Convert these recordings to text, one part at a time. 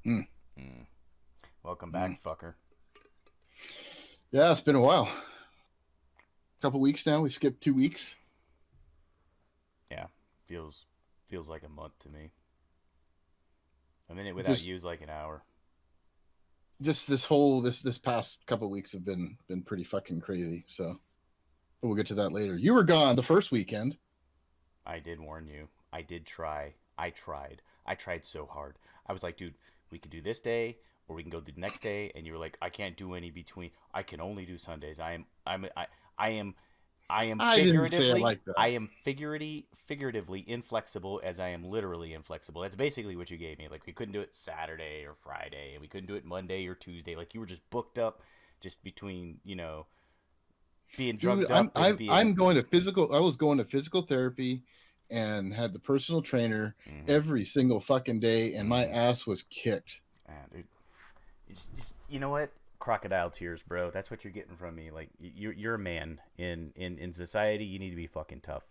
Mm, Mm. Welcome mm. back, fucker. Yeah, it's been a while. A couple weeks now. We skipped 2 weeks. Yeah, feels feels like a month to me. A minute without Just you is like an hour. this past couple weeks have been pretty fucking crazy. So but we'll get to that later. You were gone the first weekend. I did warn you. I did try. I tried. I tried so hard. I was like, dude, we could do this day or we can go the next day. And you were like, I can't do any between. I can only do Sundays. I am I didn't say it like that. I am figuratively inflexible as I am literally inflexible. That's basically what you gave me. Like we couldn't do it Saturday or Friday, and we couldn't do it Monday or Tuesday. Like you were just booked up, just between being Dude, drugged I'm up and I'm I'm being. going to physical. I was going to physical therapy, and had the personal trainer Mm-hmm, every single fucking day, and my mm-hmm. ass was kicked. Dude, just you know what? Crocodile tears, bro. That's what you're getting from me. Like you're a man in society. You need to be fucking tough.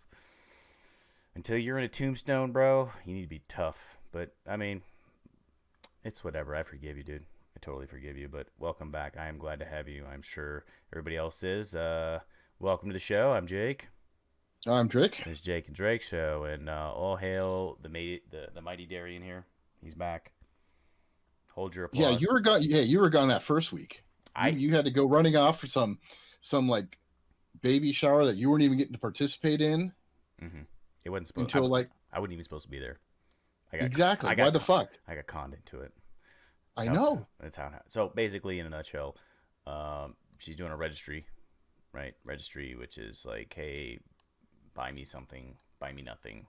Until you're in a tombstone, bro, you need to be tough. But I mean, it's whatever. I forgive you, dude. I totally forgive you. But welcome back. I am glad to have you. I'm sure everybody else is. Welcome to the show. I'm Jake. I'm Drake. It's Jake and Drake show, and all hail the mighty Darian here. He's back. Hold your Yeah, you applause. were gone. Yeah, you were gone that first week. You I you had to go running off for some like baby shower that you weren't even getting to participate in mm-hmm. It wasn't supposed. until like I wasn't even supposed to be there. I got exactly. I Why got the fuck? I got conned into it. That's I how know. that's how. So basically, in a nutshell, she's doing a registry, right? Registry, which is like, hey, buy me something, buy me nothing,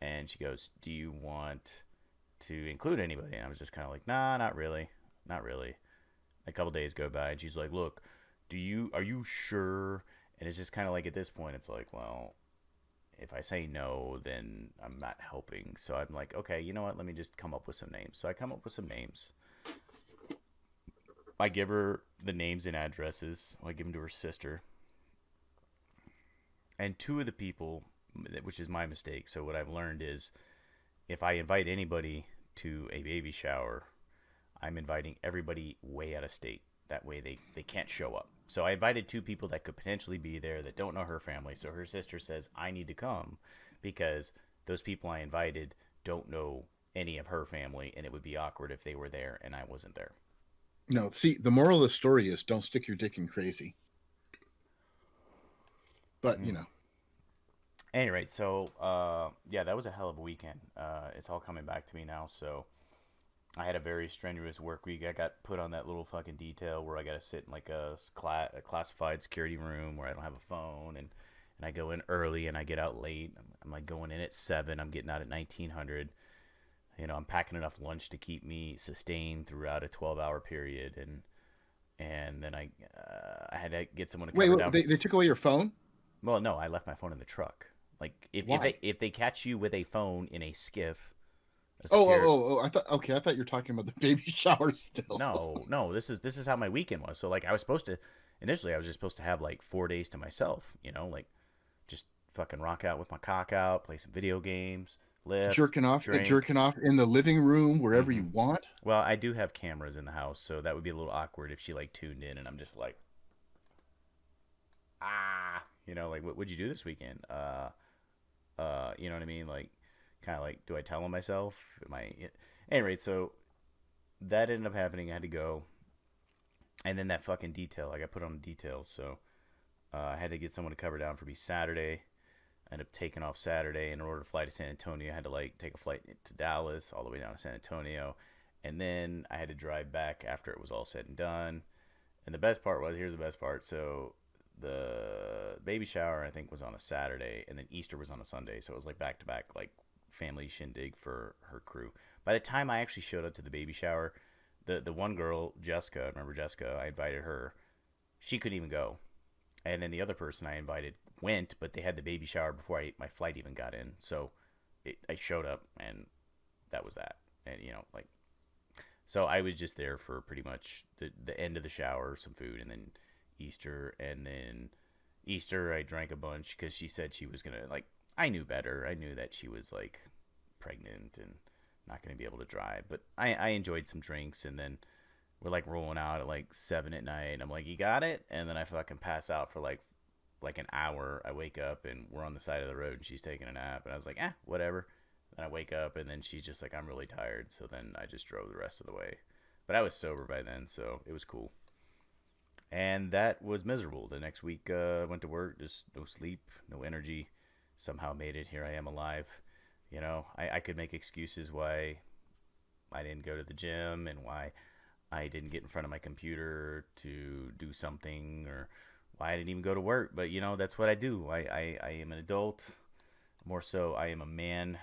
and she goes, do you want to include anybody? And I was just kind of like, nah, not really, not really. A couple days go by, and she's like, look, are you sure? And it's just kind of like at this point, it's like, well, if I say no, then I'm not helping. So I'm like, okay, you know what? Let me just come up with some names. So I come up with some names. I give her the names and addresses. I give them to her sister. And two of the people, which is my mistake. So what I've learned is if I invite anybody to a baby shower, I'm inviting everybody way out of state. That way they can't show up. So I invited two people that could potentially be there that don't know her family. So her sister says, I need to come because those people I invited don't know any of her family, and it would be awkward if they were there and I wasn't there. No, see, the moral of the story is don't stick your dick in crazy. But Mm. Anyway, so yeah, that was a hell of a weekend. It's all coming back to me now. So I had a very strenuous work week. I got put on that little fucking detail where I got to sit in like a classified security room where I don't have a phone, and I go in early and I get out late. I'm like going in at 7. I'm getting out at 1900. I'm packing enough lunch to keep me sustained throughout a 12-hour period, and then I had to get someone to wait, cover wait down. they took away your phone? Well, no, I left my phone in the truck. Like Why? if they catch you with a phone in a skiff, a Oh, oh, secure oh, oh! I thought okay. I thought you were talking about the baby shower still. no, this is how my weekend was. So like I was supposed to initially I was just supposed to have like 4 days to myself, like just fucking rock out with my cock out, play some video games, lift, drink. Jerking off in the living room wherever Mm-hmm. you want. Well, I do have cameras in the house, so that would be a little awkward if she like tuned in and I'm just like, like what would you do this weekend? You know what I mean? Like, kind of like, do I tell on myself? Am I? Anyway, so that ended up happening. I had to go, and then that fucking detail. I got put on the details, so I had to get someone to cover down for me Saturday. I ended up taking off Saturday, and in order to fly to San Antonio, I had to like take a flight to Dallas, all the way down to San Antonio, and then I had to drive back after it was all said and done. And the best part was, here's the best part. So the baby shower I think was on a Saturday, and then Easter was on a Sunday, so it was like back to back, like family shindig for her crew. By the time I actually showed up to the baby shower, the one girl, Jessica, I remember Jessica, I invited her. She couldn't even go, and then the other person I invited went, but they had the baby shower before my flight even got in. So I showed up, and that was that. And like, so I was just there for pretty much the end of the shower, some food, and then Easter, and then Easter I drank a bunch because she said she was gonna like. I knew better. I knew that she was like pregnant and not going to be able to drive. But I enjoyed some drinks, and then we're like rolling out at like 7 at night. I'm like, you got it? And then I fucking pass out for like an hour. I wake up and we're on the side of the road and she's taking a nap. And I was like, whatever. Then I wake up and then she's just like, I'm really tired. So then I just drove the rest of the way. But I was sober by then, so it was cool. And that was miserable. The next week, I went to work, just no sleep, no energy. Somehow made it. Here I am alive. You know, I could make excuses why I didn't go to the gym and why I didn't get in front of my computer to do something, or why I didn't even go to work. But, you know, that's what I do. I am an adult. More so, I am a man.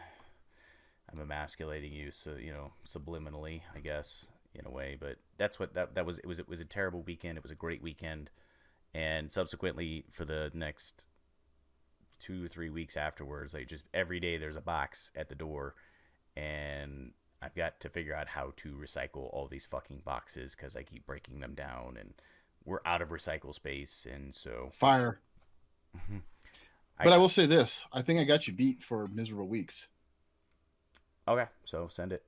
I'm emasculating you, so, you know, subliminally, I guess, in a way. But that's what that was. It was a terrible weekend. It was a great weekend. And subsequently, for the next 2 or 3 weeks afterwards, like, just every day there's a box at the door, and I've got to figure out how to recycle all these fucking boxes because I keep breaking them down, and we're out of recycle space, and so Fire. But I will say this: I think I got you beat for miserable weeks. Okay, so send it.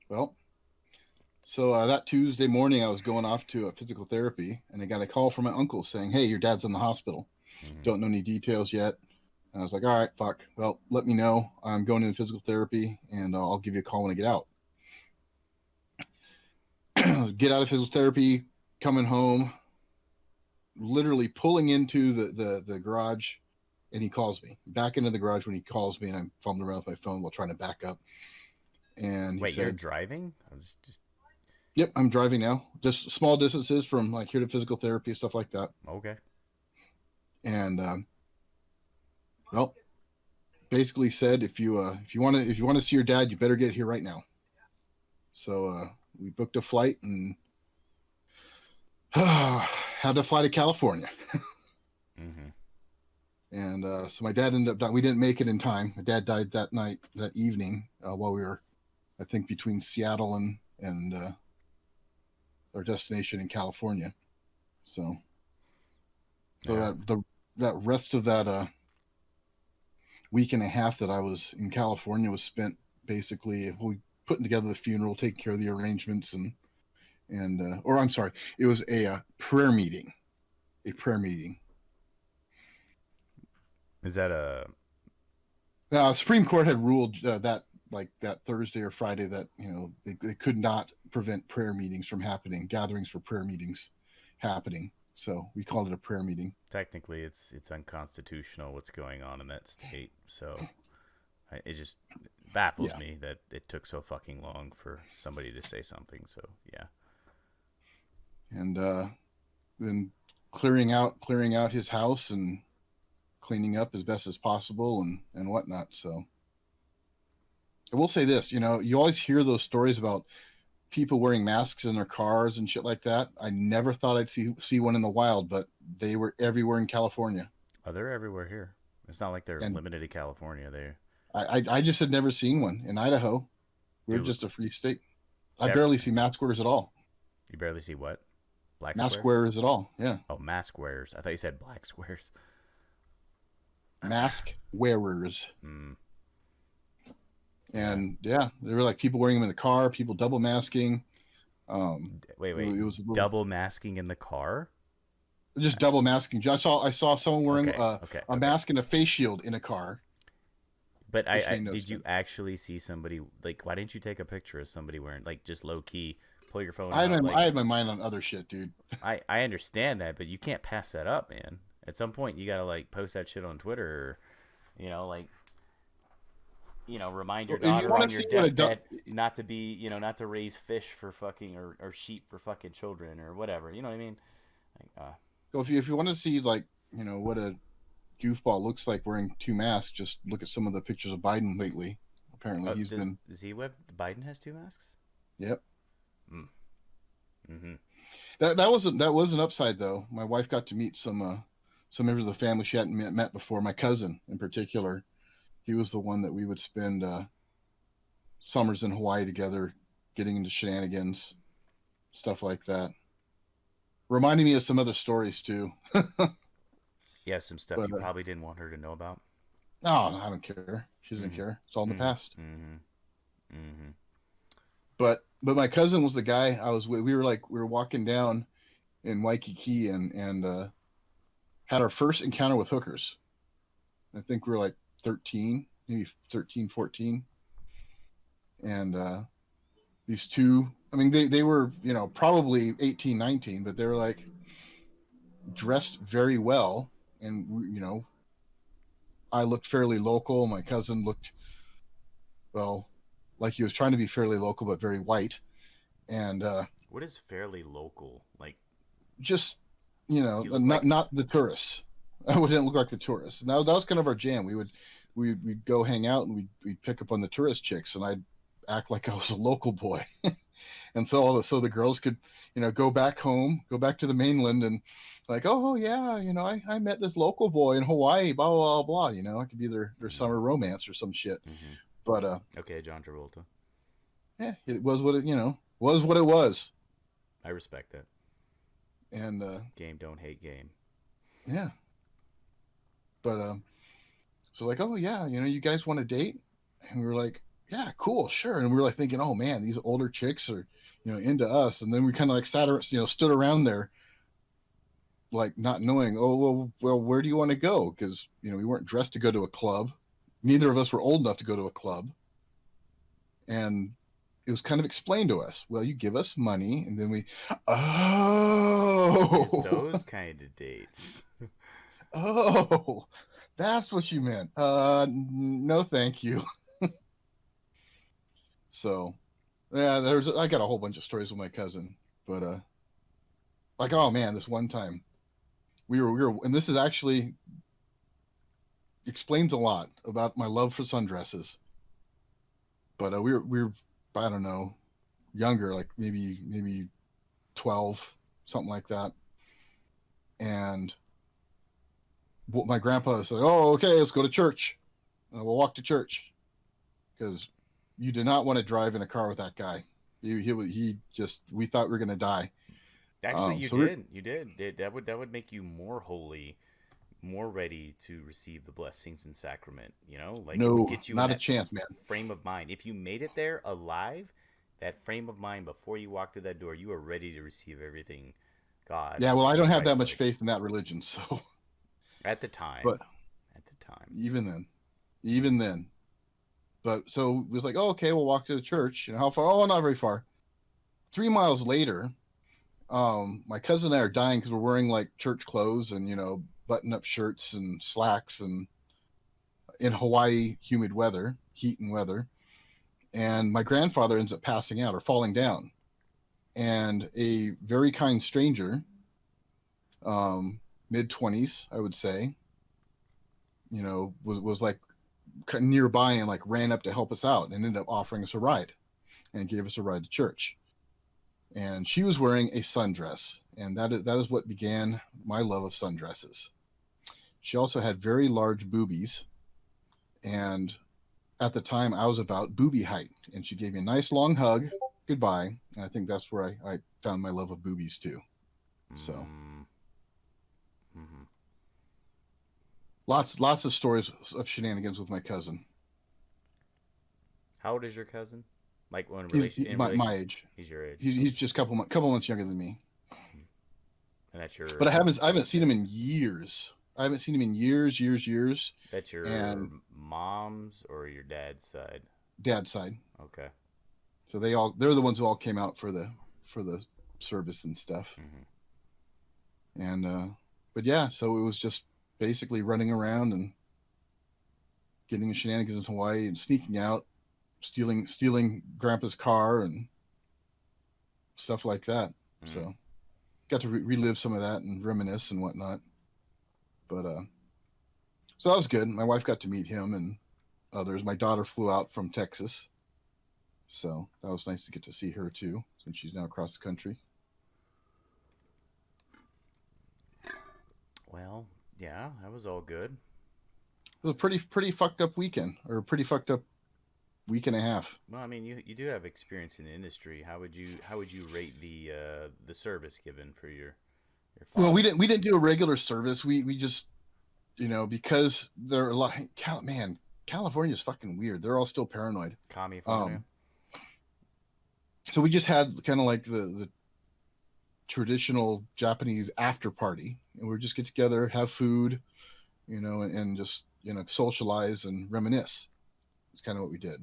Well, so that Tuesday morning, I was going off to physical therapy, and I got a call from my uncle saying, "Hey, your dad's in the hospital. Don't know any details yet." And I was like, "All right, fuck. Well, let me know. I'm going into physical therapy, and I'll give you a call when I get out." Get out of physical therapy, coming home, literally pulling into the garage, and he calls me back into the garage. When he calls me, and I'm fumbling around with my phone while trying to back up. And he Wait, said, you're driving? I was just "Yep, I'm driving now. Just small distances from like here to physical therapy, stuff like that." okay. And well, basically said, if you want to see your dad, you better get here right now. So we booked a flight and had to fly to California. And so my dad ended up dying. We didn't make it in time. My dad died that night, that evening, while we were, I think, between Seattle and our destination in California. So Yeah. that rest of that week and a half that I was in California was spent basically we putting together the funeral, taking care of the arrangements, and or I'm sorry, it was a prayer meeting. A prayer meeting. Is that a Now, Supreme Court had ruled that Thursday or Friday that they could not prevent prayer meetings from happening, gatherings for prayer meetings happening. So we called it a prayer meeting. technically it's unconstitutional what's going on in that state. So it just baffles me that it took so fucking long for somebody to say something. So yeah. And then clearing out his house and cleaning up as best as possible and whatnot. So I will say this, you always hear those stories about people wearing masks in their cars and shit like that. I never thought I'd see one in the wild, but they were everywhere in California. Oh, they're everywhere here. It's not like they're And limited to California. They're I just had never seen one in Idaho. We're Dude, just a free state. I that, barely see mask wearers at all. you barely see what? Black Mask square? wearers at all. Yeah. Oh, mask wearers. I thought you said black squares. Mask wearers. Mm. And yeah, there were like people wearing them in the car, people double masking. Wait. It was a little, Double masking in the car? just double masking. I saw someone wearing Okay. a mask and a face shield in a car. But did you actually see somebody, like, why didn't you take a picture of somebody wearing, like, just low key, pull your phone out? I had my mind on other shit, dude. I understand that, but you can't pass that up, man. At some point, you gotta, like, post that shit on Twitter, or, remind your daughter on your deathbed not to be, not to raise fish for fucking, or sheep for fucking children, or whatever. You know what I mean? Like, So if you want to see what a goofball looks like wearing two masks, just look at some of the pictures of Biden lately. Apparently Does he have Biden has two masks? Yep. Mm-hmm. That was an upside though. My wife got to meet some members of the family she hadn't met before. My cousin in particular, he was the one that we would spend summers in Hawaii together, getting into shenanigans, stuff like that. Reminding me of some other stories too. Yeah, some stuff you probably didn't want her to know about. No, I don't care. She doesn't care. It's all in the past. Mm-hmm. Mm-hmm. But my cousin was the guy I was with. We were walking down in Waikiki and had our first encounter with hookers. I think we were like 13, maybe 13, 14. And these two, I mean, they were, probably 18, 19, but they were like dressed very well. And, I looked fairly local. My cousin looked, well, like he was trying to be fairly local, but very white. And What is fairly local? Like just, you look not like not the tourists. I wouldn't look like the tourists. And that was kind of our jam. We'd go hang out and we'd pick up on the tourist chicks, and I'd act like I was a local boy. And so the girls could, go back home, go back to the mainland, and like, oh yeah, I met this local boy in Hawaii, blah blah blah. I could be their mm-hmm. summer romance or some shit. Mm-hmm. But Okay, John Travolta. yeah, it was what it was. I respect that. And Game don't hate game. yeah, but so like, oh yeah, you guys want to date? And we were like, yeah, cool, sure. And we were like thinking, oh man, these older chicks are, into us. And then we kind of like stood around there, like not knowing, oh well, where do you want to go? Because we weren't dressed to go to a club. Neither of us were old enough to go to a club. And it was kind of explained to us. Well, you give us money, and then Those kind of dates. oh, that's what you meant. No, thank you. So, yeah, I got a whole bunch of stories with my cousin, but like, oh man, this one time we were, and this is actually explains a lot about my love for sundresses. But we were I don't know, younger, like maybe 12, something like that. And my grandpa said, "Oh, okay, let's go to church. We'll walk to church because you did not want to drive in a car with that guy. He just we thought we were gonna die." Actually, you So did. You did. That would make you more holy, more ready to receive the blessings and sacrament. Like it would no, get you in not a that chance, man. frame of mind. If you made it there alive, that frame of mind before you walk through that door, you are ready to receive everything God Yeah, well, I is don't have that Christ much like. faith in that religion, so At the time. but At the time. even then. But so it was like, oh, okay, we'll walk to the church. How far? Oh, not very far. 3 miles later, my cousin and I are dying because we're wearing like church clothes and button-up shirts and slacks and in Hawaii humid weather, heat and weather. And my grandfather ends up passing out or falling down. And a very kind stranger, mid 20s, I would say, was like nearby and like ran up to help us out and ended up offering us a ride and gave us a ride to church. And she was wearing a sundress, and that is what began my love of sundresses. She also had very large boobies, and at the time I was about booby height, and she gave me a nice long hug goodbye, and I think that's where I found my love of boobies too. So Mm-hmm. lots of stories of shenanigans with my cousin. How old is your cousin? Like when He's in my relation, age. he's your age. He's Okay. just couple months younger than me. And that's your But I haven't seen him in years. I haven't seen him in years. that's your And mom's or your dad's side. dad's side. Okay. So they're the ones who all came out for the service and stuff. Mm-hmm. And but yeah, so it was just basically running around and getting shenanigans in Hawaii and sneaking out, stealing grandpa's car and stuff like that. Mm-hmm. So got to relive some of that and reminisce and whatnot. But so that was good. My wife got to meet him and others. My daughter flew out from Texas, so that was nice to get to see her too, since she's now across the country. Well, yeah, that was all good. It was a pretty fucked up weekend, or a pretty fucked up week and a half. Well, I mean, you do have experience in the industry. How would you rate the service given for your Well, father? we didn't do a regular service. We just because there are a lot. Man, California's fucking weird. They're all still paranoid. California. So we just had kind of like the traditional Japanese after party, and we just get together, have food, and just socialize and reminisce. It's kind of what we did,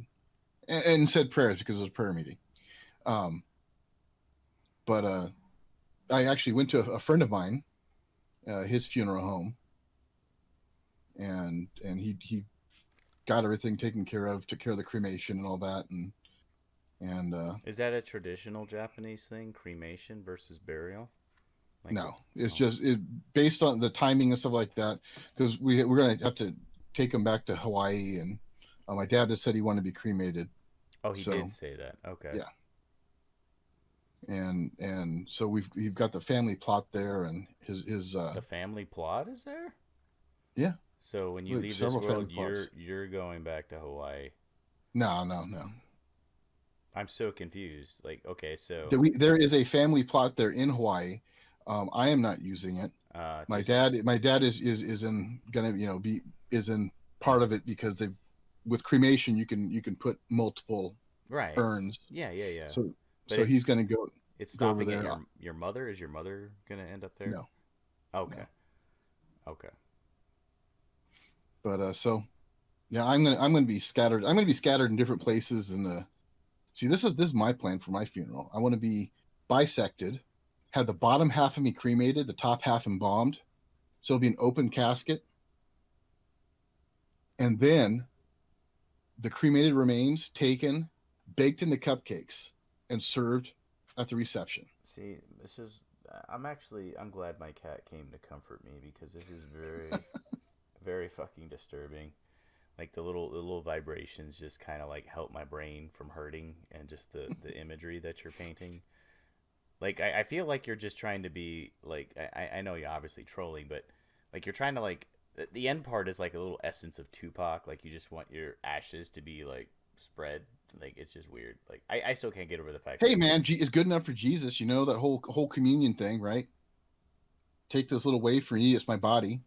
and said prayers because it was a prayer meeting. Um, but I actually went to a friend of mine, his funeral home, and he got everything taken care of, took care of the cremation and all that, and Is that a traditional Japanese thing, cremation versus burial? Like, no, it's oh, just based on the timing and stuff like that, because we're gonna have to take him back to Hawaii, and my dad just said he wanted to be cremated, oh, he did so say that. Okay. yeah, and so we've got the family plot there, and his The family plot is there? yeah, So when you like leave this several family world, plots. you're going back to Hawaii. No, no, no. I'm so confused. Like, okay, so There is a family plot there in Hawaii. I am not using it. just My dad is in gonna be is in part of it because they with cremation you can put multiple right. urns. Yeah, yeah, yeah. So But so he's gonna it's go over stopping at there. your mother. Is your mother gonna end up there? No, Okay, no. okay. But so yeah, I'm gonna be scattered. I'm gonna be scattered in different places. And see, this is my plan for my funeral. I want to be bisected, have the bottom half of me cremated, the top half embalmed. So it'll be an open casket, and then the cremated remains taken, baked into cupcakes, and served at the reception. See, this is. I'm glad my cat came to comfort me because this is very, very fucking disturbing. Like the little vibrations just kind of like help my brain from hurting, and just the imagery that you're painting. Like I feel like you're just trying to be like I know you're obviously trolling, but like you're trying to like the end part is like a little essence of Tupac. Like you just want your ashes to be like spread. Like it's just weird. Like I still can't get over the fact Hey that man, is good enough for Jesus. You know that whole communion thing, right? Take this little wafer and eat. It's my body.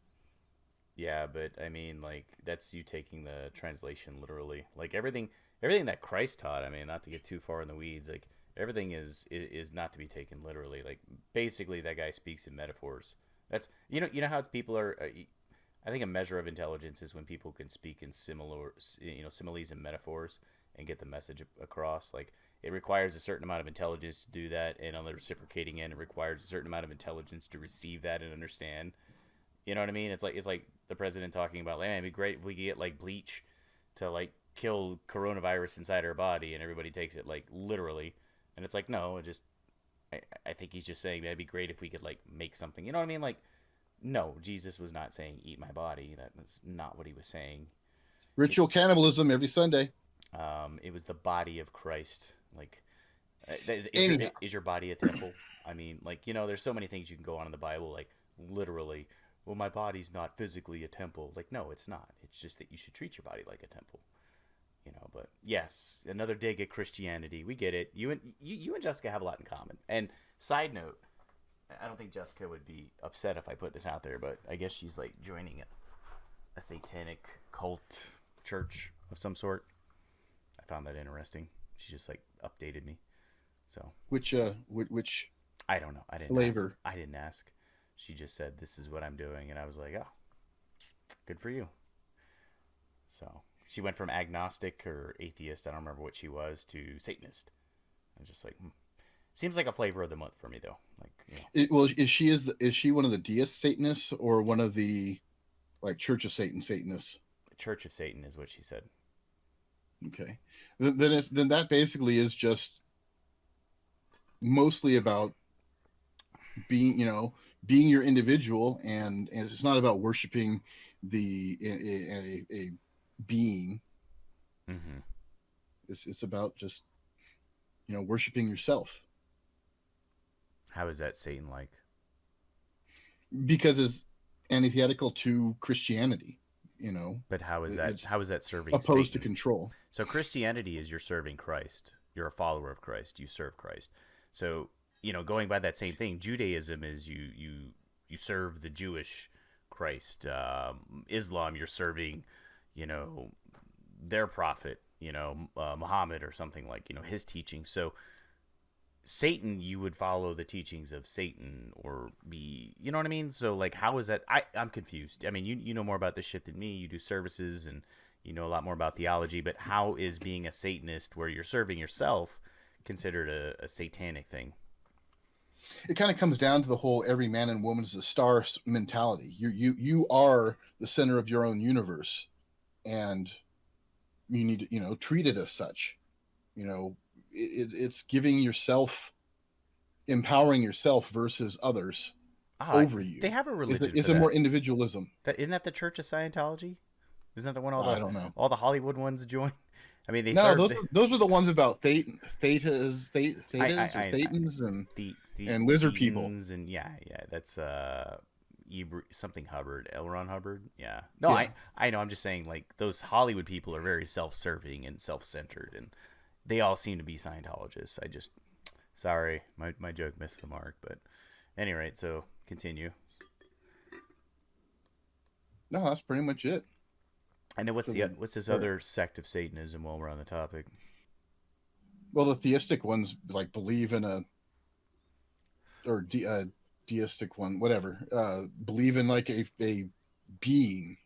yeah, but I mean like that's you taking the translation literally. Like everything that Christ taught. I mean, not to get too far in the weeds. Like everything is not to be taken literally. Like basically that guy speaks in metaphors. That's you know how people are. I think a measure of intelligence is when people can speak in similes and metaphors and get the message across. Like it requires a certain amount of intelligence to do that, and on the reciprocating end, it requires a certain amount of intelligence to receive that and understand. You know what I mean? It's like the president talking about, man, it'd be great if we could get like bleach to like kill coronavirus inside our body, and everybody takes it like literally, and it's like no, it just I think he's just saying that'd be great if we could like make something. You know what I mean? Like no, Jesus was not saying eat my body. That's not what he was saying. He, Ritual cannibalism every Sunday. it was the body of Christ. Like, Anyhow, is your body a temple? I mean, like there's so many things you can go on in the Bible, like literally. Well, my body's not physically a temple. Like, no, it's not. It's just that you should treat your body like a temple. But yes, another dig at Christianity. We get it. You and Jessica have a lot in common. And side note, I don't think Jessica would be upset if I put this out there, but I guess she's like joining a satanic cult church of some sort. I found that interesting. She just like updated me. So which I don't know. I didn't ask. flavor? I didn't ask. She just said this is what I'm doing, and I was like, oh, good for you. So she went from agnostic or atheist, I don't remember what she was, to Satanist. I was just like, seems like a flavor of the month for me though. Like, Well, is she one of the deist Satanists or one of the like Church of Satan Satanists? Church of Satan is what she said. Okay, then that basically is just mostly about being being your individual, and it's not about worshiping a being. Mm-hmm. It's about just worshiping yourself, How is that Satan like? because it's antithetical to Christianity. But how is that? It's How is that serving opposed to Satan? control. So Christianity is you're serving Christ. You're a follower of Christ. You serve Christ. So going by that same thing, Judaism is you serve the Jewish Christ. Islam, you're serving, you know, their prophet. Muhammad or something like his teaching. So Satan, you would follow the teachings of Satan or be, you know what I mean? So like, how is that? I'm confused. I mean, you know more about this shit than me. You do services and you know a lot more about theology, but how is being a Satanist where you're serving yourself considered a satanic thing? It kind of comes down to the whole every man and woman is a star mentality. You are the center of your own universe, and you need to, treat it as such. It's giving yourself, empowering yourself versus others Ah, over you. they have a religion for Is it that. more individualism? Isn't that the Church of Scientology? Isn't that the one I don't know. all the Hollywood ones join? I mean, they No, serve. those are the ones about thetas or I thetans the and lizard people. Thetans and yeah, that's something Hubbard, L. Ron Hubbard. Yeah, no, Yeah. I know. I'm just saying, like those Hollywood people are very self-serving and self-centered, and they all seem to be Scientologists. I just sorry, my joke missed the mark, but anyway, so continue. No, that's pretty much it. And then So what's this other sect of Satanism while we're on the topic? well, the theistic ones like believe in a or deistic one, whatever. Believe in like a being,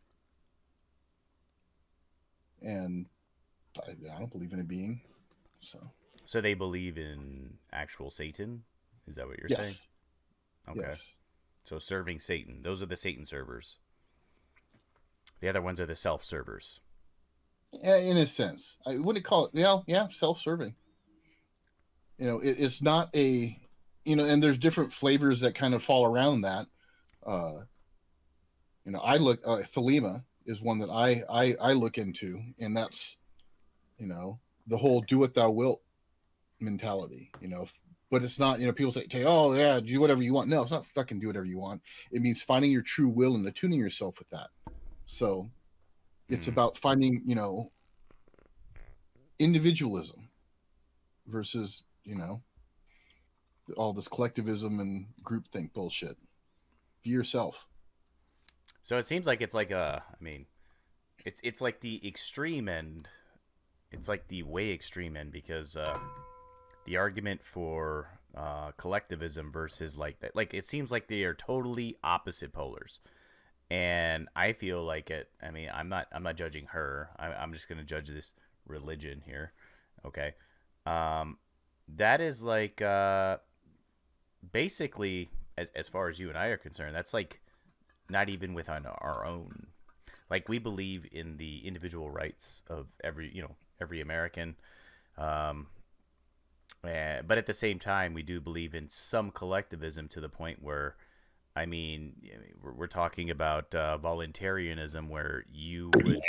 and I don't believe in a being. So So they believe in actual Satan? Is that what you're saying? yes, Okay. yes, So serving Satan. Those are the Satan servers. The other ones are the self servers. yeah, in a sense, I wouldn't call it. Yeah, self-serving. It's not a, and there's different flavors that kind of fall around that. Uh, I look Thelema is one that I look into, and that's the whole "do what thou wilt" mentality. But it's not. People say, "Oh yeah, do whatever you want." No, it's not fucking do whatever you want. It means finding your true will and attuning yourself with that. So it's Mm. about finding individualism versus all this collectivism and groupthink bullshit. Be yourself. So it seems like it's like I mean, it's like the extreme end. It's like the way extreme end because the argument for collectivism versus like that, like it seems like they are totally opposite polars. And I feel like it. I mean, I'm not judging her. I'm just gonna judge this religion here. Okay, um, that is like basically as far as you and I are concerned, that's like not even within our own. Like we believe in the individual rights of every American, um, but at the same time, we do believe in some collectivism to the point where, I mean, we're talking about voluntarism, where you would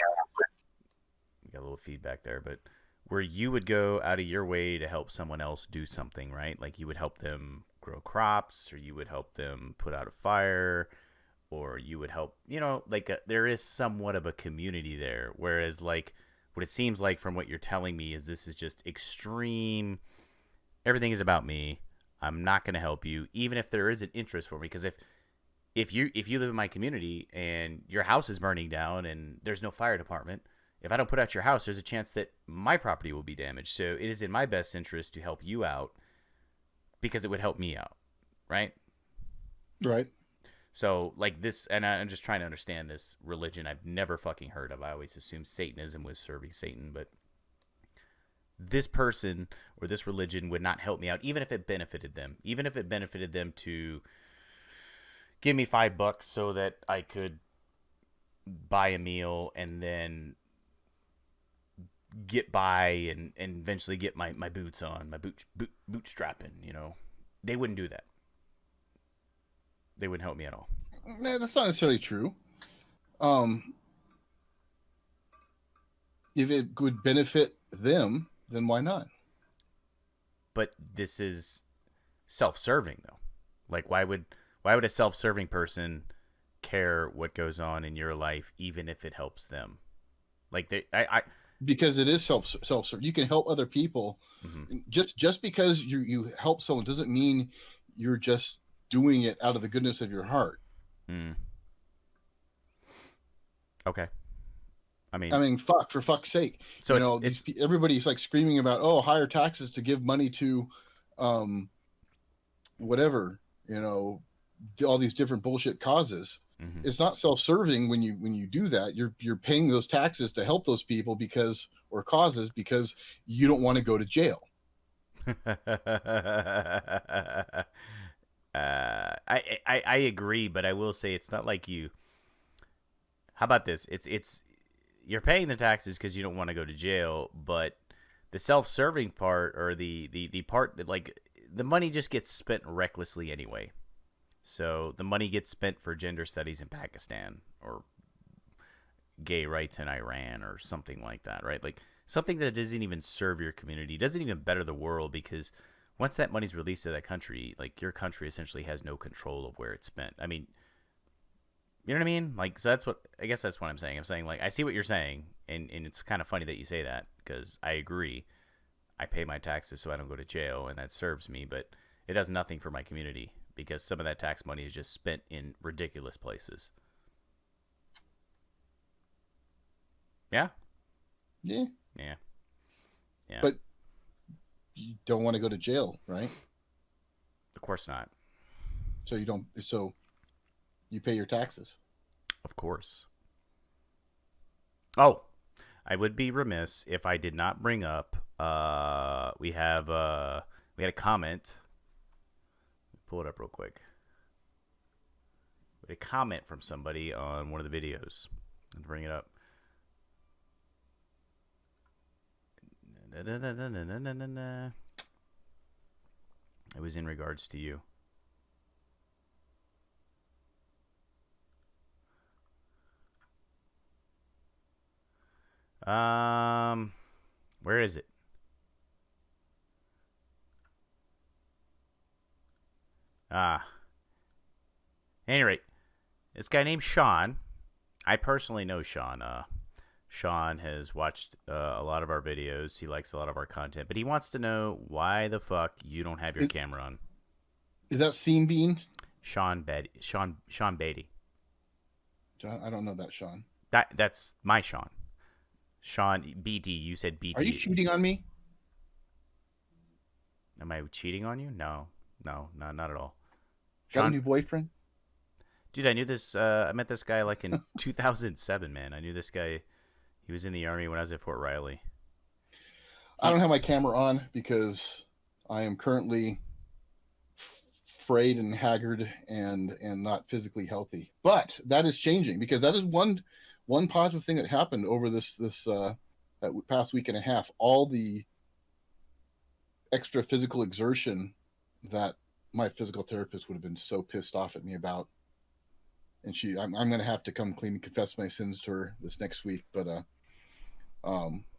got a little feedback there, but where you would go out of your way to help someone else do something, right? Like you would help them grow crops, or you would help them put out a fire, or you would help, like there is somewhat of a community there. Whereas, like, what it seems like from what you're telling me is this is just extreme. Everything is about me. I'm not going to help you, even if there is an interest for me. Because if you live in my community and your house is burning down and there's no fire department, if I don't put out your house, there's a chance that my property will be damaged. So it is in my best interest to help you out because it would help me out, right? Right. So like this, and I'm just trying to understand this religion I've never fucking heard of. I always assumed Satanism was serving Satan, but this person or this religion would not help me out, even if it benefited them. Even if it benefited them to give me $5 so that I could buy a meal and then get by and eventually get my boots on, my bootstrapping. They wouldn't do that. They wouldn't help me at all. Nah, that's not necessarily true. Um, if it would benefit them, then why not? But this is self-serving though. Like why would a self-serving person care what goes on in your life even if it helps them? Like I Because it is self. You can help other people. mm-hmm. Just because you help someone doesn't mean you're just doing it out of the goodness of your heart. Mm. Okay. I I mean, mean, for fuck's sake. so it's Everybody's like screaming about, higher taxes to give money to um, whatever, all these different bullshit causes. Hmm. It's not self-serving when you do that. You're paying those taxes to help those people because or causes because you don't want to go to jail. I agree, but I will say it's not like you. How about this? It's you're paying the taxes because you don't want to go to jail, but the self-serving part or the part that like the money just gets spent recklessly anyway. So the money gets spent for gender studies in Pakistan or gay rights in Iran or something like that, right? Like something that doesn't even serve your community, doesn't even better the world because once that money's released to that country, like your country essentially has no control of where it's spent. I mean, you know what I mean? Like, so that's what I guess that's what I'm saying. I'm saying like I see what you're saying, and it's kind of funny that you say that because I agree. I pay my taxes so I don't go to jail, and that serves me, but it does nothing for my community because some of that tax money is just spent in ridiculous places. Yeah, Yeah, yeah, yeah. but you don't want to go to jail, right? Of course not. So you don't. So you pay your taxes. Of course. Oh, I would be remiss if I did not bring up. We had a comment. Pull it up real quick. We had a comment from somebody on one of the videos. Let's bring it up. It was in regards to you. Where is it? Ah, any rate, this guy named Sean. I personally know Sean. Sean has watched a lot of our videos. He likes a lot of our content, but he wants to know why the fuck you don't have your Is, camera on. is that Seam Bean? Sean Beatty. I don't know that, Sean. That's my Sean. Sean BD. You said Are you BD. cheating on me? Am I cheating on you? No, no, no, not at all. Got a Sean, new boyfriend? dude, I knew this. I met this guy like in 2007. Man, I knew this guy. He was in the army when I was at Fort Riley. I He don't have my camera on because I am currently frayed and haggard and not physically healthy. But that is changing because that is one positive thing that happened over this that past week and a half. All the extra physical exertion that my physical therapist would have been so pissed off at me about, and I'm going to have to come clean and confess my sins to her this next week. But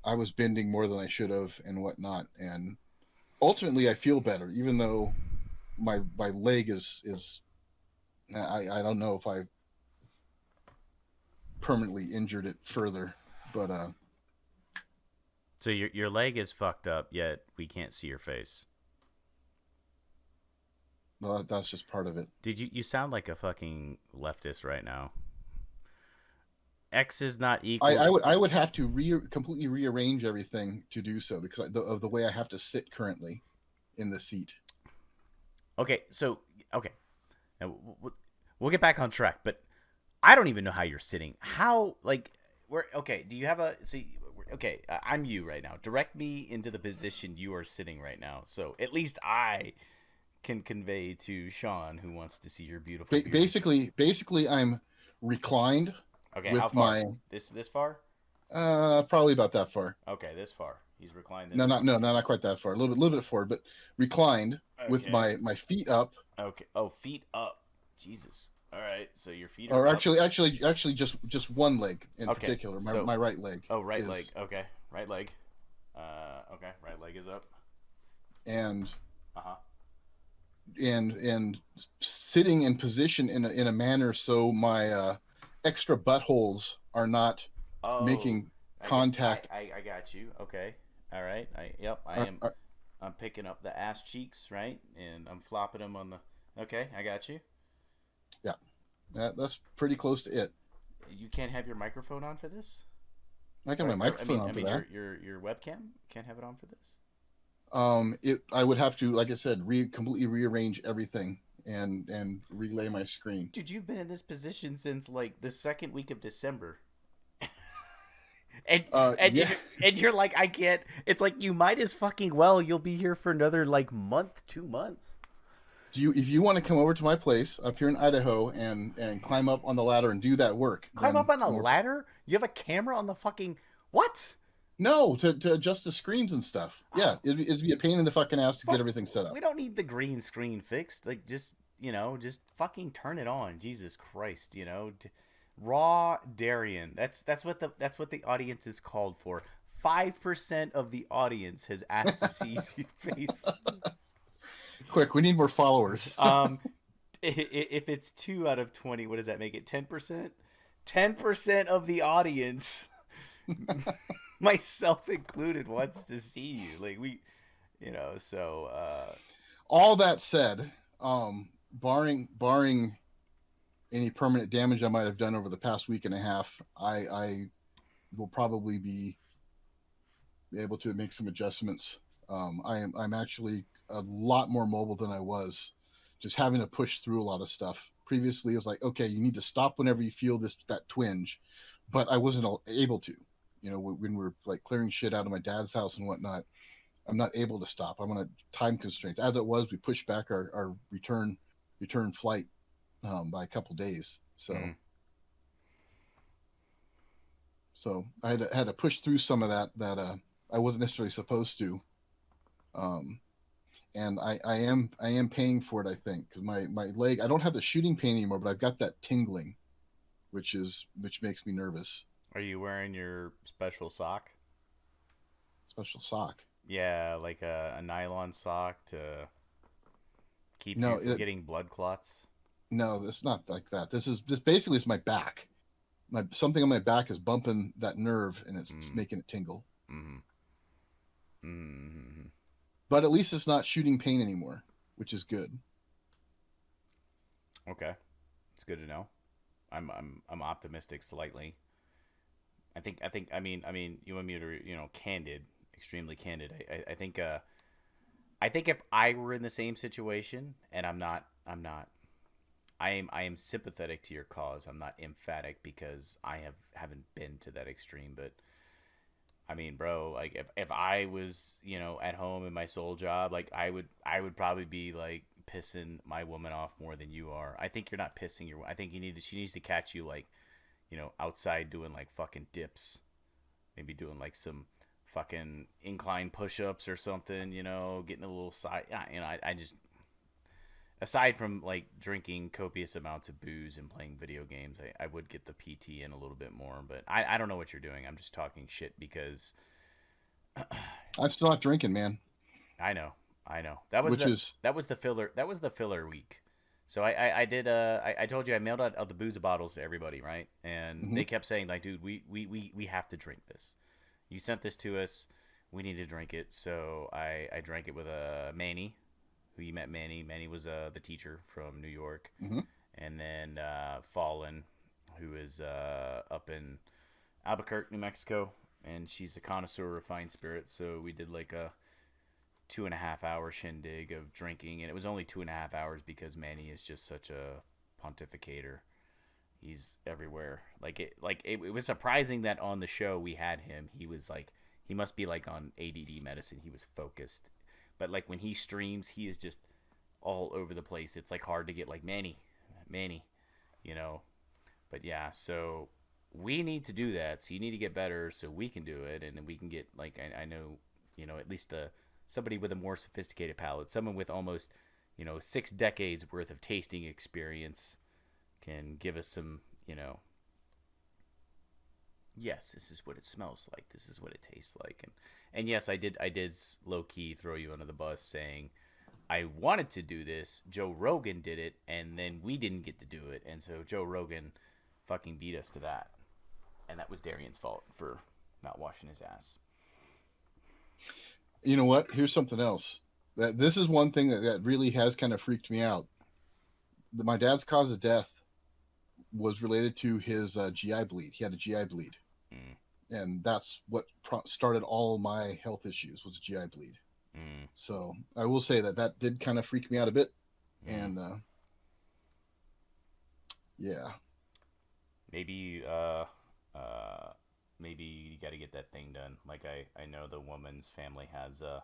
I was bending more than I should have and whatnot, and ultimately I feel better, even though my leg is I don't know if I permanently injured it further, but So your leg is fucked up, yet we can't see your face. well, that's just part of it. Dude, you sound like a fucking leftist right now. X is not equal. I would have to completely rearrange everything to do so because of the way I have to sit currently in the seat. Okay, so okay, now we'll get back on track. But I don't even know how you're sitting. How like where? Okay, do you have a so? Okay, I'm you right now. Direct me into the position you are sitting right now, so at least I can convey to Sean who wants to see your beautiful beard. Basically, I'm reclined Okay, how with far? my This far? probably about that far. Okay, this far. He's reclined this No, far. not quite that far. A little bit forward, but reclined with Okay. my feet up. Okay. Oh, feet up. Jesus. All right. So your feet are Or up. actually, just one leg in Okay. particular. My So my right leg. oh, right is, leg. Okay. Right leg. Okay. Right leg is up. and Uh huh. and sitting in position in a manner so my extra buttholes are not Oh, making contact. I got you. Okay. All right. I Are, am. are, I'm picking up the ass cheeks, right, and I'm flopping them on the. Okay, I got you. yeah, that's pretty close to it. You can't have your microphone on for this. I got my I microphone mean, on for that. your webcam can't have it on for this. I would have to, like I said, completely rearrange everything and relay my screen. Dude, you've been in this position since like the second week of December. and and Yeah. and and you're like, I can't. It's like you might as fucking well. You'll be here for another like month, 2 months. If you want to come over to my place up here in Idaho and climb up on the ladder and do that work, Climb then up on a more. ladder? You have a camera on the fucking what? No, to adjust the screens and stuff. Yeah, Oh, it'd be a pain in the fucking ass to get fuck. everything set We up. don't need the green screen fixed. Like, just just fucking turn it on. Jesus Christ, raw Darian. That's what the audience is called for. 5% of the audience has asked to see your face. Quick, we need more followers. Um, if it's 2 out of 20, what does that make it? 10%. 10% of the audience, myself included, wants to see you. Like so. All that said, barring any permanent damage I might have done over the past week and a half, I will probably be able to make some adjustments. I'm actually a lot more mobile than I was, just having to push through a lot of stuff. Previously, it was like, okay, you need to stop whenever you feel that twinge, but I wasn't able to. When we were like clearing shit out of my dad's house and whatnot, I'm not able to stop. I'm on a time constraints. As it was, we pushed back our return flight by a couple days. Mm. So I had to push through some of that I wasn't necessarily supposed to. Um, and I am paying for it, I think, because my leg, I don't have the shooting pain anymore, but I've got that tingling, which makes me nervous. Are you wearing your special sock? Special sock. Yeah, like a nylon sock to keep No, you from getting blood clots. no, it's not like that. This basically is my back. Something on my back is bumping that nerve and it's Mm. making it tingle. Mm. Mm. But at least it's not shooting pain anymore, which is good. Okay, it's good to know. I'm optimistic slightly. I mean you want me to candid, extremely candid. I think if I were in the same situation, and I'm not. I am sympathetic to your cause. I'm not emphatic because I haven't been to that extreme, but I mean, bro, like if I was, at home in my sole job, like I would probably be like pissing my woman off more than you are. I think you're not pissing your. I think she needs to catch you like, outside doing like fucking dips, maybe doing like some fucking incline push-ups or something. Getting a little side. I just aside from like drinking copious amounts of booze and playing video games, I would get the PT in a little bit more. But I don't know what you're doing. I'm just talking shit because I'm still not drinking, man. I know, I know. That was Which the is that was the filler. That was the filler week. So I did. I told you I mailed out the booze bottles to everybody, right? And mhm. they kept saying like, dude, we have to drink this. You sent this to us. We need to drink it. So I drank it with Manny, who you met. Manny was the teacher from New York, Mhm. and then Fallen, who is up in Albuquerque, New Mexico, and she's a connoisseur of fine spirits. So we did like a 2.5 hour shindig of drinking, and it was only 2.5 hours because Manny is just such a pontificator. He's everywhere. It was surprising that on the show we had him. He was like, he must be like on ADD medicine. He was focused, but like when he streams, he is just all over the place. It's like hard to get like Manny, you know. But yeah, so we need to do that. So you need to get better so we can do it, and then we can get like I know, at least somebody with a more sophisticated palate, someone with almost 6 decades worth of tasting experience can give us some, yes, this is what it smells like, this is what it tastes like, and yes, I did low key throw you under the bus saying I wanted to do this. Joe Rogan did it, and then we didn't get to do it, and so Joe Rogan fucking beat us to that, and that was Darian's fault for not washing his ass. You know what? Here's something else. That this is one thing that really has kind of freaked me out. My dad's cause of death was related to his GI bleed. He had a GI bleed, Mm, and that's what started all my health issues was a GI bleed. Mm, So I will say that that did kind of freak me out a bit. mm. And yeah, Maybe uh maybe you got to get that thing done. Like I know the woman's family has a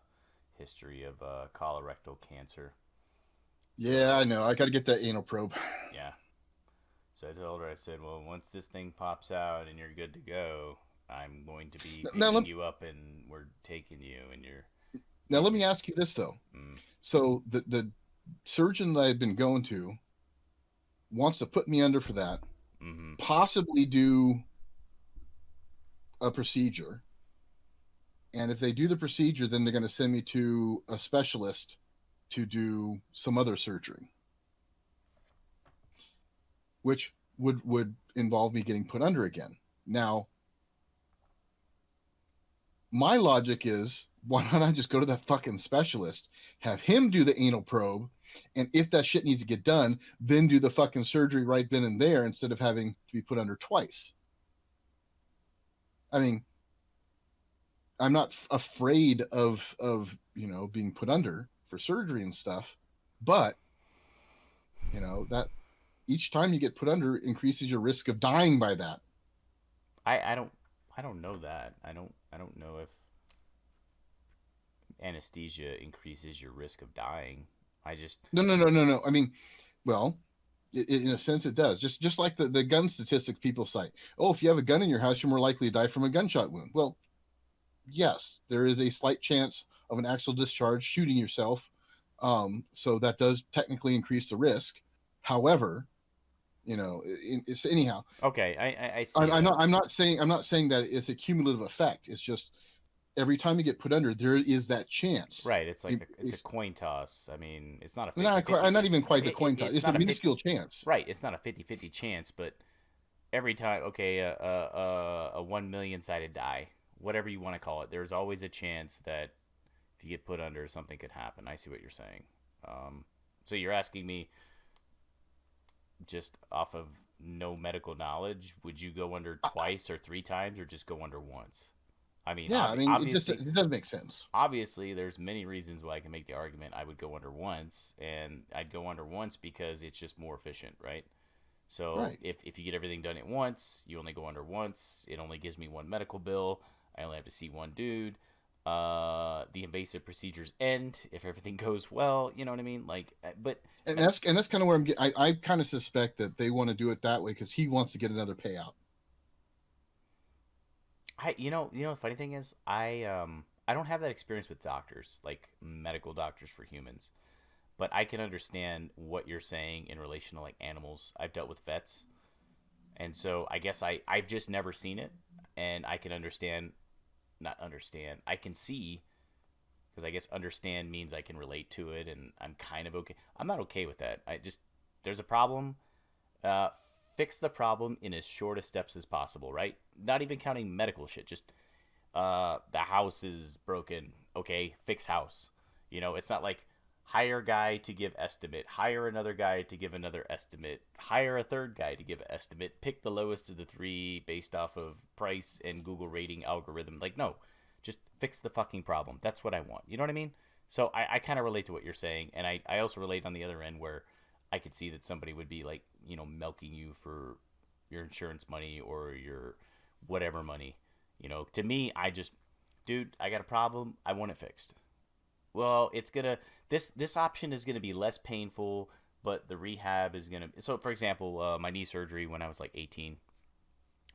history of colorectal cancer. yeah, I So know. I got to get that anal probe. yeah. So I told her, I said, well, once this thing pops out and you're good to go, I'm going to be Now picking you up and we're taking you and you're now let getting me you. ask you this though. Mm, So the surgeon that I've been going to wants to put me under for that, mm-hmm. possibly do a procedure. And if they do the procedure, then they're going to send me to a specialist to do some other surgery, which would involve me getting put under again. Now, my logic is, why don't I just go to that fucking specialist, have him do the anal probe, and if that shit needs to get done, then do the fucking surgery right then and there instead of having to be put under twice. I mean, I'm not afraid of being put under for surgery and stuff, but that each time you get put under increases your risk of dying by that. I don't know that. I don't know if anesthesia increases your risk of dying. I just No, no, no, no, no. I mean, well, in a sense, it does. Just like the gun statistics people cite. Oh, if you have a gun in your house, you're more likely to die from a gunshot wound. Well, yes, there is a slight chance of an actual discharge shooting yourself. So that does technically increase the risk. However, it's anyhow. okay. I see I'm that. not. I'm not saying that it's a cumulative effect. It's just every time you get put under, there is that chance. Right, it's like it's a It's coin toss. I mean, it's not a not quite, 50-50 not even quite the coin toss. it's It's a not a 50 minuscule chance. right, it's not a 50-50 chance, but every time okay, a 1 million sided die, whatever you want to call it, there's always a chance that if you get put under something could happen. I see what you're saying. So you're asking me just off of no medical knowledge, would you go under twice or three times or just go under once? I mean, Yeah, I mean, it just obviously it does make sense. obviously there's many reasons why I can make the argument I would go under once, and I'd go under once because it's just more efficient, right? So Right. if you get everything done at once, you only go under once. It only gives me one medical bill. I only have to see one dude. The invasive procedures end if everything goes well. You know what I mean? Like, but And and that's kind of where I'm getting. I kind of suspect that they want to do it that way because he wants to get another payout. the funny thing is I don't have that experience with doctors, like medical doctors for humans. But I can understand what you're saying in relation to like animals. I've dealt with vets, and so I guess I've just never seen it, and I can understand, not understand. I can see because I guess understand means I can relate to it, and I'm kind of okay. I'm not okay with that. I just there's a problem. Uh, Fix the problem in as short of steps as possible, right? Not even counting medical shit. Just the house is broken. Okay, fix house. It's not like hire a guy to give estimate, hire another guy to give another estimate, hire a third guy to give an estimate, pick the lowest of the three based off of price and Google rating algorithm. Like, no, just fix the fucking problem. That's what I want. You know what I mean? So I kind of relate to what you're saying, and I also relate on the other end where I could see that somebody would be like, milking you for your insurance money or your whatever money. To me, dude, I got a problem. I want it fixed. Well, it's gonna this option is gonna be less painful, but the rehab is gonna. So, for example, my knee surgery when I was like 18,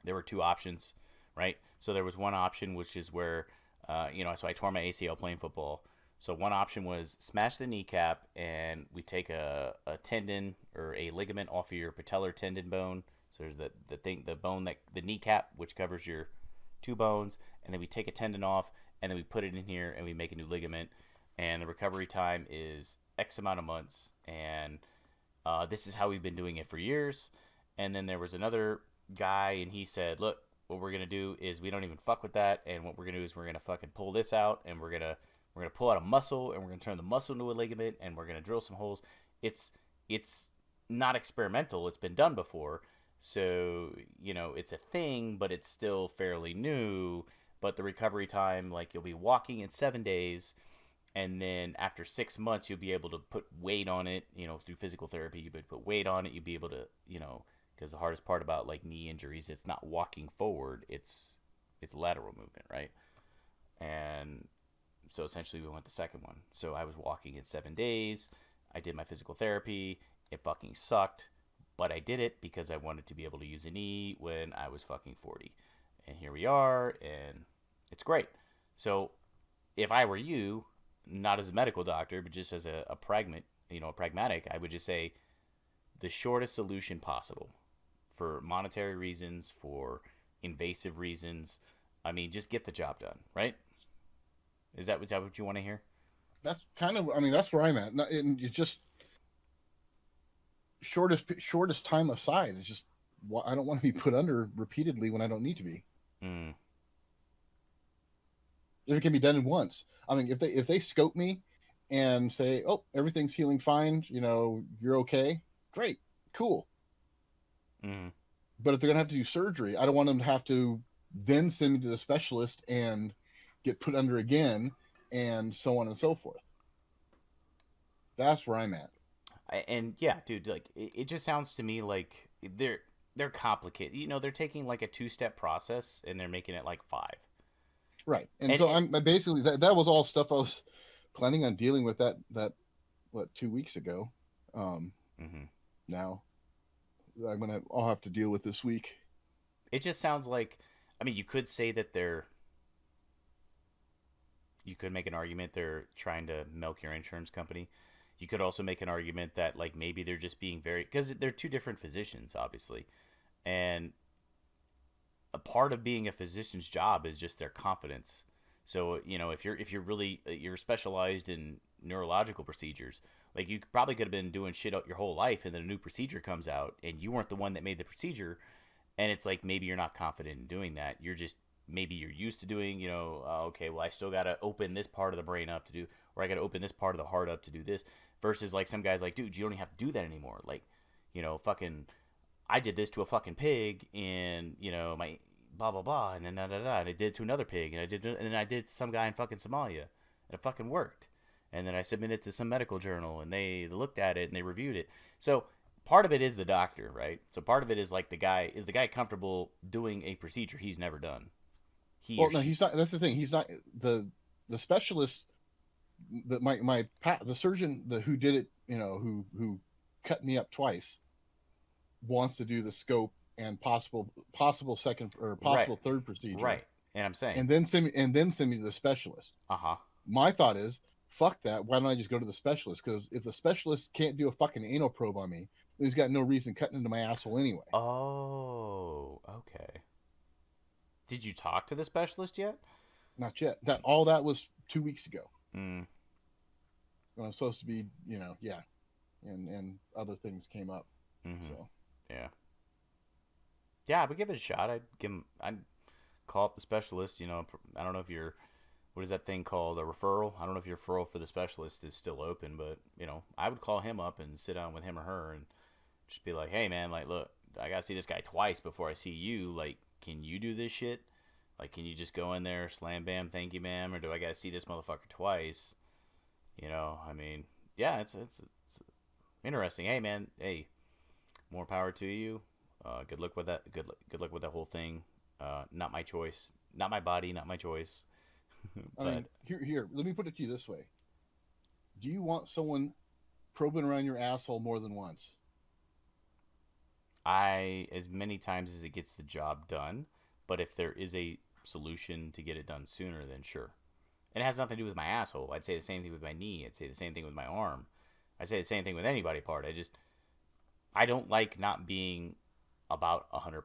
there were two options, right? So there was one option which is where, so I tore my ACL playing football. So one option was smash the kneecap and we take a tendon or a ligament off of your patellar tendon bone. So there's the bone that the kneecap which covers your two bones, and then we take a tendon off and then we put it in here and we make a new ligament, and the recovery time is X amount of months, and this is how we've been doing it for years. And then there was another guy, and he said, "Look, what we're gonna do is we don't even fuck with that, and what we're gonna do is we're gonna fucking pull this out, and we're gonna pull out a muscle, and we're gonna turn the muscle into a ligament, and we're gonna drill some holes." It's not experimental; it's been done before, so it's a thing, but it's still fairly new. But the recovery time, like you'll be walking in 7 days, and then after 6 months you'll be able to put weight on it, through physical therapy. You would put weight on it, you'll be able to, because the hardest part about like knee injuries, it's not walking forward, it's lateral movement, right? And so essentially we went the second one. So I was walking in 7 days. I did my physical therapy. It fucking sucked, but I did it because I wanted to be able to use a knee when I was fucking 40. And here we are, and it's great. So if I were you, not as a medical doctor, but just as a pragmatic, I would just say the shortest solution possible for monetary reasons, for invasive reasons. I mean, just get the job done, right? Is that what you want to hear? That's kind of, I mean, that's where I'm at. And it's just shortest time aside. It's just I don't want to be put under repeatedly when I don't need to be. Mm, If it can be done in once. I mean, if they scope me and say, "Oh, everything's healing fine," you're okay. Great, cool. mm. But if they're gonna have to do surgery, I don't want them to have to then send me to the specialist and get put under again, and so on and so forth. That's where I'm at. And yeah, dude, like it just sounds to me like they're complicated. They're taking like a two-step process and they're making it like five. Right. And And so I basically that was all stuff I was planning on dealing with that what 2 weeks ago. Um, mhm. Now I'll have to deal with this week. It just sounds like, I mean, you could say that you could make an argument they're trying to milk your insurance company. You could also make an argument that like maybe they're just being very, because they're two different physicians, obviously, and a part of being a physician's job is just their confidence. So if you're really you're specialized in neurological procedures, like you probably could have been doing shit out your whole life, and then a new procedure comes out, and you weren't the one that made the procedure, and it's like maybe you're not confident in doing that. You're just maybe you're used to doing, okay, well I still gotta open this part of the brain up to do, or I gotta open this part of the heart up to do this. Versus like some guys like, dude, you don't even have to do that anymore. Like, fucking I did this to a fucking pig, and my blah blah blah, and then da da da, and I did it to another pig, and then I did to some guy in fucking Somalia, and it fucking worked. And then I submitted it to some medical journal, and they looked at it and they reviewed it. So part of it is the doctor, right? So part of it is like the guy comfortable doing a procedure he's never done? He or Well, no, she. he's not. That's the thing. He's not the specialist. The surgeon who did it, who cut me up twice, wants to do the scope and possible second or Right, possible third procedure, right. And I'm saying, and then send me to the specialist. uh huh. My thought is, fuck that. Why don't I just go to the specialist? Because if the specialist can't do a fucking anal probe on me, then he's got no reason cutting into my asshole anyway. Oh, okay. Did you talk to the specialist yet? Not yet. That was 2 weeks ago Mm, when I'm supposed to be, yeah, and other things came up. mm-hmm. So Yeah. Yeah, I would give it a shot. I'd call up the specialist. I don't know if what is that thing called? A referral? I don't know if your referral for the specialist is still open, but, I would call him up and sit down with him or her and just be like, hey, man, like, look, I got to see this guy twice before I see you. Like, can you do this shit? Like, can you just go in there, slam, bam, thank you, ma'am? Or do I got to see this motherfucker twice? I mean, yeah, it's interesting. Hey, man, hey, more power to you. Good luck with that. Good luck with that whole thing. Not my choice. Not my body. Not my choice. I But mean, here, let me put it to you this way: do you want someone probing around your asshole more than once? as many times as it gets the job done. But if there is a solution to get it done sooner, then sure. And it has nothing to do with my asshole. I'd say the same thing with my knee. I'd say the same thing with my arm. I'd say the same thing with any body part. I don't like not being about 100%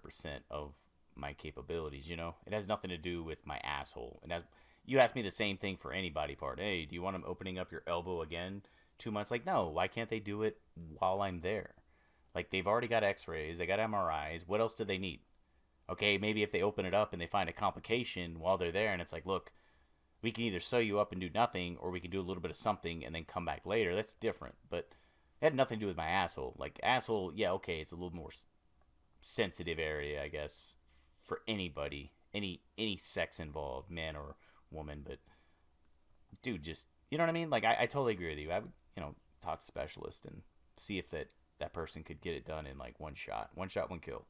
of my capabilities. It has nothing to do with my asshole. And as you ask me the same thing for any body part. Hey, do you want them opening up your elbow again 2 months? Like, no. Why can't they do it while I'm there? Like, they've already got X-rays. They got MRIs. What else do they need? Okay, maybe if they open it up and they find a complication while they're there, and it's like, look, we can either sew you up and do nothing, or we can do a little bit of something and then come back later. That's different. But it had nothing to do with my asshole. Like, asshole, yeah, okay, it's a little more sensitive area, I guess, for anybody, any sex involved, man or woman. But dude, just You know what I mean? Like I totally agree with you. I would, talk to specialist and see if that person could get it done in like one shot. One shot, one kill.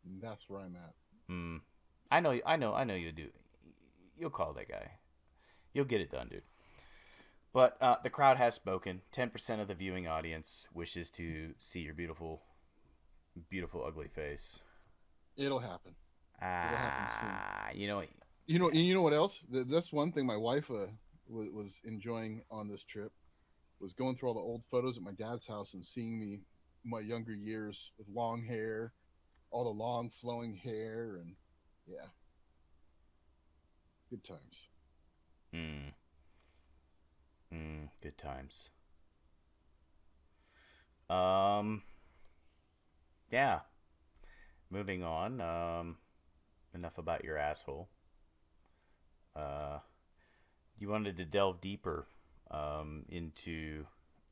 And that's where I'm at. Mm. I know you do. You'll call that guy. You'll get it done, dude. But the crowd has spoken. 10% of the viewing audience wishes to see your beautiful, beautiful, ugly face. It'll happen. It'll happen soon. You know, You know what else? That's one thing my wife was enjoying on this trip was going through all the old photos at my dad's house and seeing me my younger years with long hair, all the long flowing hair, and yeah, good times. mm, good times. Um, yeah. Moving on. Enough about your asshole. Uh, you wanted to delve deeper into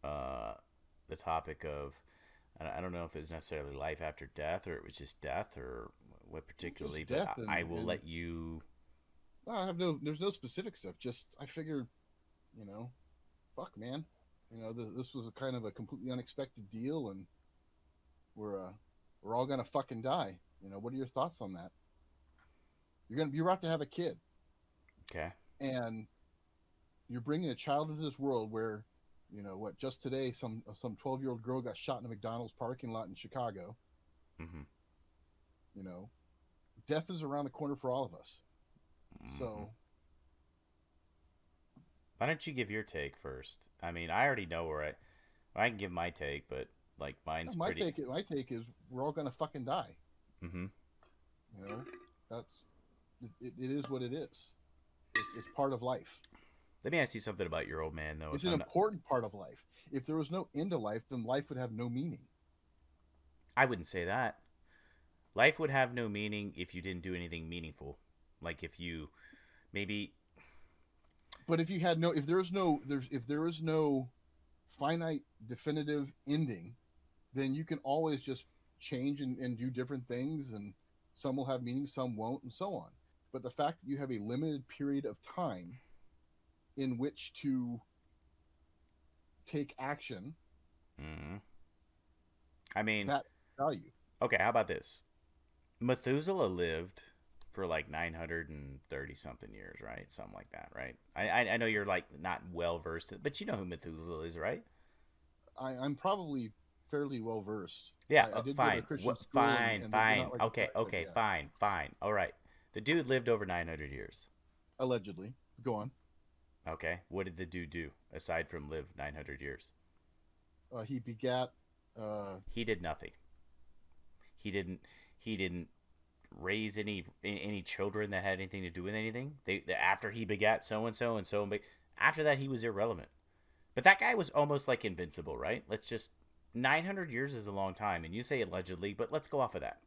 uh, the topic of I don't know if it's necessarily life after death or it was just death or what particularly, Just but death I will let you. well, I have no. There's no specific stuff. Just I figured, you know, fuck, man. This was a kind of a completely unexpected deal, and we're uh, we're all gonna fucking die. What are your thoughts on that? You're about to have a kid, Okay. and you're bringing a child into this world where, what? Just today, some 12-year-old girl got shot in a McDonald's parking lot in Chicago. Mm-hmm. You know, death is around the corner for all of us. Mm-hmm. So Why don't you give your take first? I mean, I already know where I can give my take, but like mine's my pretty. take is we're all gonna fucking die. Mm-hmm. You know, that's it is what it is. It's part of life. Let me ask you something about your old man, though. It's If an I'm not, important part of life. If there was no end to life, then life would have no meaning. I wouldn't say that. Life would have no meaning if you didn't do anything meaningful. Like if you maybe. But if there is no finite definitive ending, then you can always just change and do different things, and some will have meaning, some won't, and so on. But the fact that you have a limited period of time in which to take action, Mm, I mean, that value. okay. How about this? Methuselah lived for like 930 something years, right? Something like that, right? I know you're like not well versed, but you know who Methuselah is, right? I'm probably fairly well versed. Yeah, I did go to a fine. Christian school, Fine, and they're fine. not like the Okay, but okay, yeah, fine, fine. All right. The dude lived over 900 years. allegedly. Go on. Okay. What did the dude do aside from live 900 years? He begat. He did nothing. He didn't. He didn't raise any children that had anything to do with anything. After he begat so and so and so and after that he was irrelevant. But that guy was almost like invincible, right? Let's just 900 years is a long time, and you say allegedly, but let's go off of that.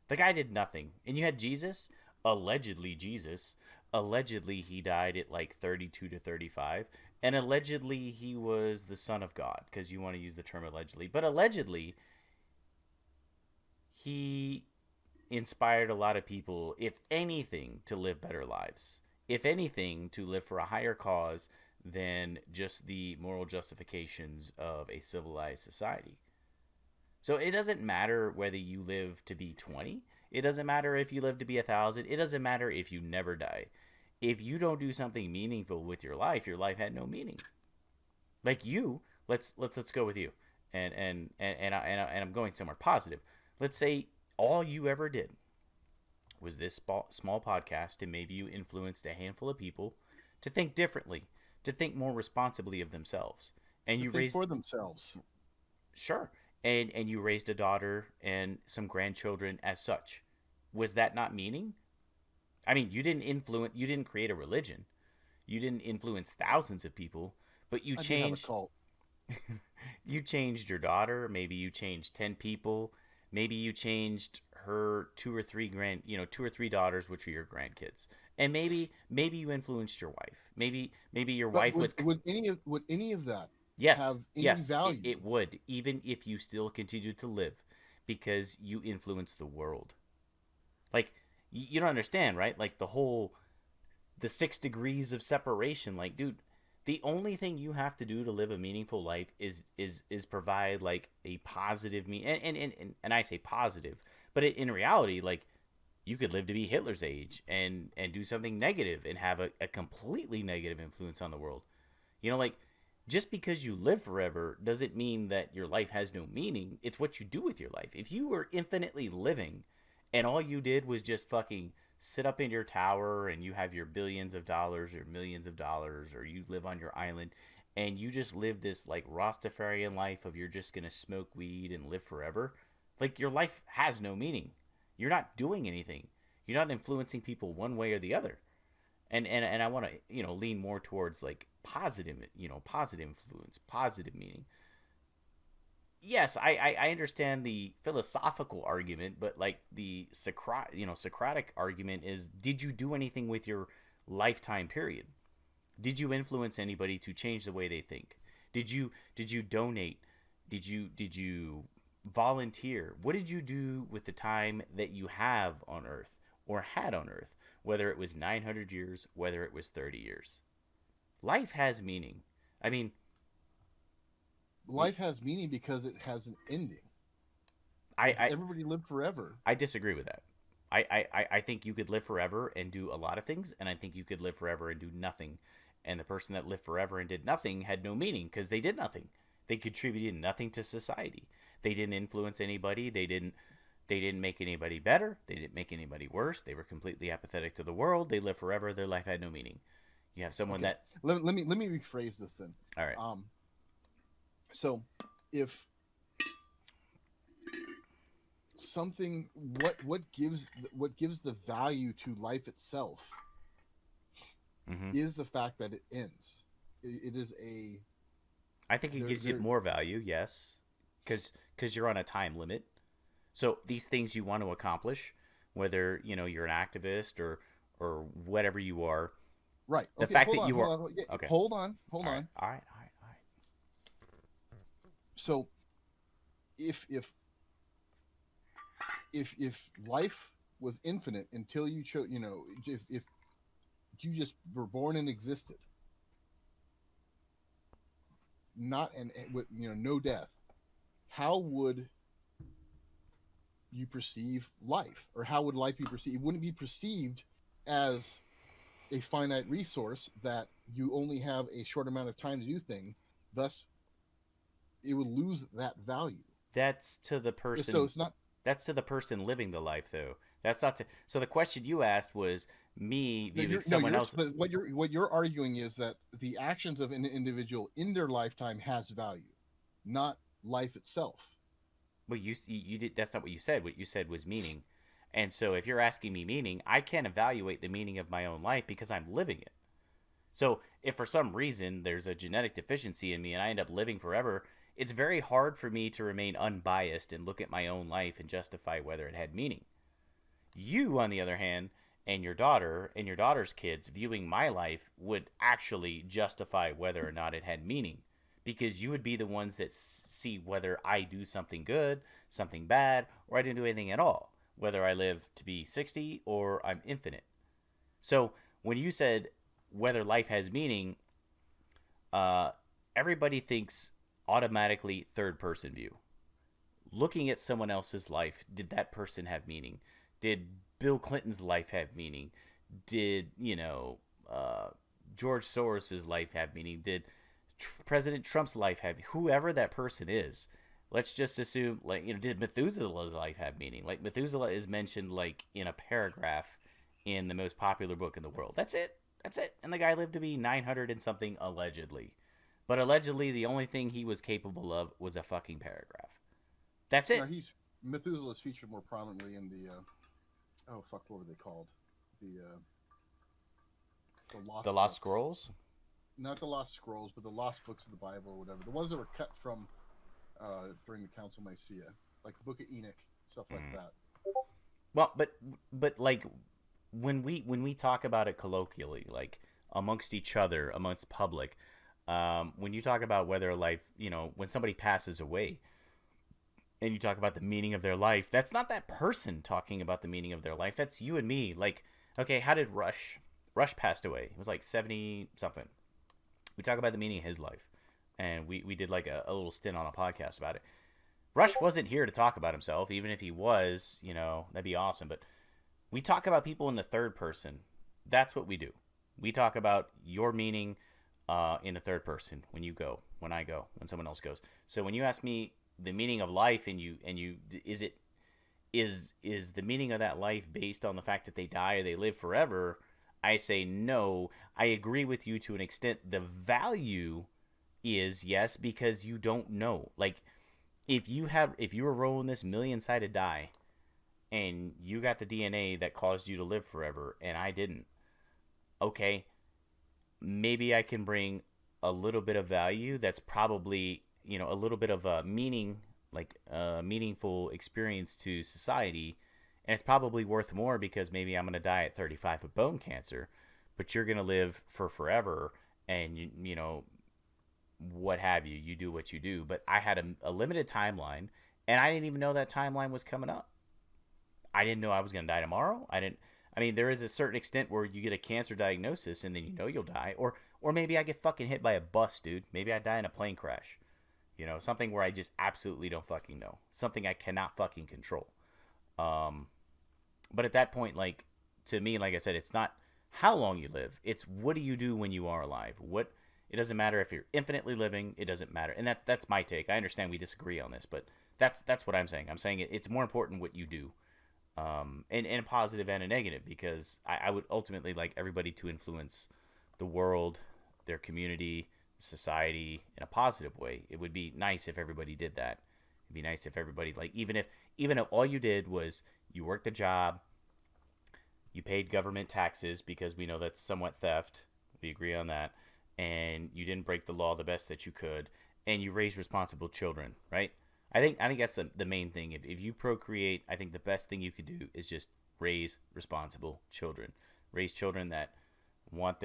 The guy did nothing. And you had Jesus, allegedly Jesus. Allegedly he died at like 32 to 35. And allegedly he was the son of God, because you want to use the term allegedly. But allegedly he inspired a lot of people, if anything, to live better lives. If anything, to live for a higher cause than just the moral justifications of a civilized society. So it doesn't matter whether you live to be 20. It doesn't matter if you live to be 1,000. It doesn't matter if you never die. If you don't do something meaningful with your life had no meaning. Like you, let's go with you, and I'm going somewhere positive. Let's say all you ever did was this small podcast, and maybe you influenced a handful of people to think differently, to think more responsibly of themselves, and To you think raised. for themselves. Sure. And you raised a daughter and some grandchildren as such. Was that not meaning? I mean, you didn't create a religion. You didn't influence thousands of people, but I did have a cult. you changed your daughter, maybe you changed 10 people, maybe you changed her two or three daughters which are your grandkids. And maybe you influenced your wife. Maybe your But wife was. would any of that Yes, have any yes, value? it would, even if you still continue to live, because you influence the world. Like, You don't understand, right? Like the 6 degrees of separation. Like, dude, the only thing you have to do to live a meaningful life is provide like a positive and I say positive, but in reality, like, you could live to be Hitler's age and do something negative and have a completely negative influence on the world. Like, just because you live forever doesn't mean that your life has no meaning. It's what you do with your life. If you were infinitely living and all you did was just fucking sit up in your tower and you have your billions of dollars or millions of dollars, or you live on your island and you just live this like Rastafarian life of you're just gonna smoke weed and live forever, like, your life has no meaning. You're not doing anything. You're not influencing people one way or the other. And I want to lean more towards like positive, positive influence, positive meaning. Yes, I understand the philosophical argument, but like the Socratic argument is, did you do anything with your lifetime period? Did you influence anybody to change the way they think? Did you donate? Did you volunteer? What did you do with the time that you have on Earth or had on Earth? Whether it was 900 years, whether it was 30 years. Life has meaning. I mean, Life has meaning because it has an ending. I, If I, everybody lived forever, I disagree with that. I think you could live forever and do a lot of things, and I think you could live forever and do nothing. And the person that lived forever and did nothing had no meaning because they did nothing. They contributed nothing to society. They didn't influence anybody. They didn't make anybody better. They didn't make anybody worse. They were completely apathetic to the world. They lived forever. Their life had no meaning. You have someone okay. that. Let me rephrase this then. All right. So if something, what gives the value to life itself Mm-hmm. is the fact that it ends. It is a I think it gives you more value, yes, because you're on a time limit. So these things you want to accomplish, whether you're an activist or whatever you are, right. the Okay, fact hold that on, you hold are on. Yeah, okay. hold on, All hold right, on. all right, all right, all right. So if life was infinite until you chose, if you just were born and existed, not and with no death, how would you perceive life, or how would life be perceived? It wouldn't be perceived as a finite resource that you only have a short amount of time to do things. Thus, it would lose that value. That's to the So person. it's not. That's to the person living the life, though. That's not to. So the question you asked was me No, viewing no, someone else. but what you're arguing is that the actions of an individual in their lifetime has value, not life itself. Well, you did. That's not what you said. What you said was meaning. And so if you're asking me meaning, I can't evaluate the meaning of my own life because I'm living it. So if for some reason there's a genetic deficiency in me and I end up living forever, it's very hard for me to remain unbiased and look at my own life and justify whether it had meaning. You, on the other hand, and your daughter and your daughter's kids viewing my life would actually justify whether or not it had meaning, because you would be the ones that see whether I do something good, something bad, or I didn't do anything at all, whether I live to be 60 or I'm infinite. So when you said whether life has meaning, uh, everybody thinks automatically third person view. Looking at someone else's life, did that person have meaning? Did Bill Clinton's life have meaning? Did George Soros's life have meaning? Did President Trump's life have, whoever that person is? Let's just assume, like, did Methuselah's life have meaning? Like, Methuselah is mentioned like in a paragraph in the most popular book in the world. That's it. That's it. And the guy lived to be 900 and something allegedly. But allegedly, the only thing he was capable of was a fucking paragraph. That's Now it. Methuselah is featured more prominently in the oh fuck, what were they called? The lost The Lost books. Scrolls? Not the lost scrolls, but the lost books of the Bible or whatever. The ones that were cut from during the Council of Nicaea, like the Book of Enoch, stuff like that. Well, but like when we talk about it colloquially, like amongst each other, amongst public, when you talk about whether life, when somebody passes away, and you talk about the meaning of their life, that's not that person talking about the meaning of their life. That's you and me. Like, okay, how did Rush passed away? He was like 70 something. We talk about the meaning of his life. And we did like a little stint on a podcast about it. Rush wasn't here to talk about himself. Even if he was, that'd be awesome. But we talk about people in the third person. That's what we do. We talk about your meaning in the third person when you go, when I go, when someone else goes. So when you ask me the meaning of life, and you is the meaning of that life based on the fact that they die or they live forever? I say no. I agree with you to an extent. The value is yes, because you don't know. Like, if you were rolling this million-sided die and you got the DNA that caused you to live forever and I didn't, okay, maybe I can bring a little bit of value that's probably, a little bit of a meaning, like a meaningful experience to society. And it's probably worth more because maybe I'm going to die at 35 of bone cancer, but you're going to live for forever. And, what have you. You do what you do. But I had a limited timeline, and I didn't even know that timeline was coming up. I didn't know I was going to die tomorrow. I mean, there is a certain extent where you get a cancer diagnosis and then you'll die. Or maybe I get fucking hit by a bus, dude. Maybe I die in a plane crash. Something where I just absolutely don't fucking know. Something I cannot fucking control. But at that point, like, to me, like I said, it's not how long you live. It's what do you do when you are alive? It doesn't matter if you're infinitely living. It doesn't matter. And that's my take. I understand we disagree on this, but that's what I'm saying. I'm saying it's more important what you do, and a positive and a negative, because I would ultimately like everybody to influence the world, their community, society in a positive way. It would be nice if everybody did that. It'd be nice if everybody, like, even if all you did was you worked a job, you paid government taxes, because we know that's somewhat theft. We agree on that. And you didn't break the law the best that you could, and you raised responsible children, right? I think that's the main thing. If you procreate, I think the best thing you could do is just raise responsible children. Raise children that want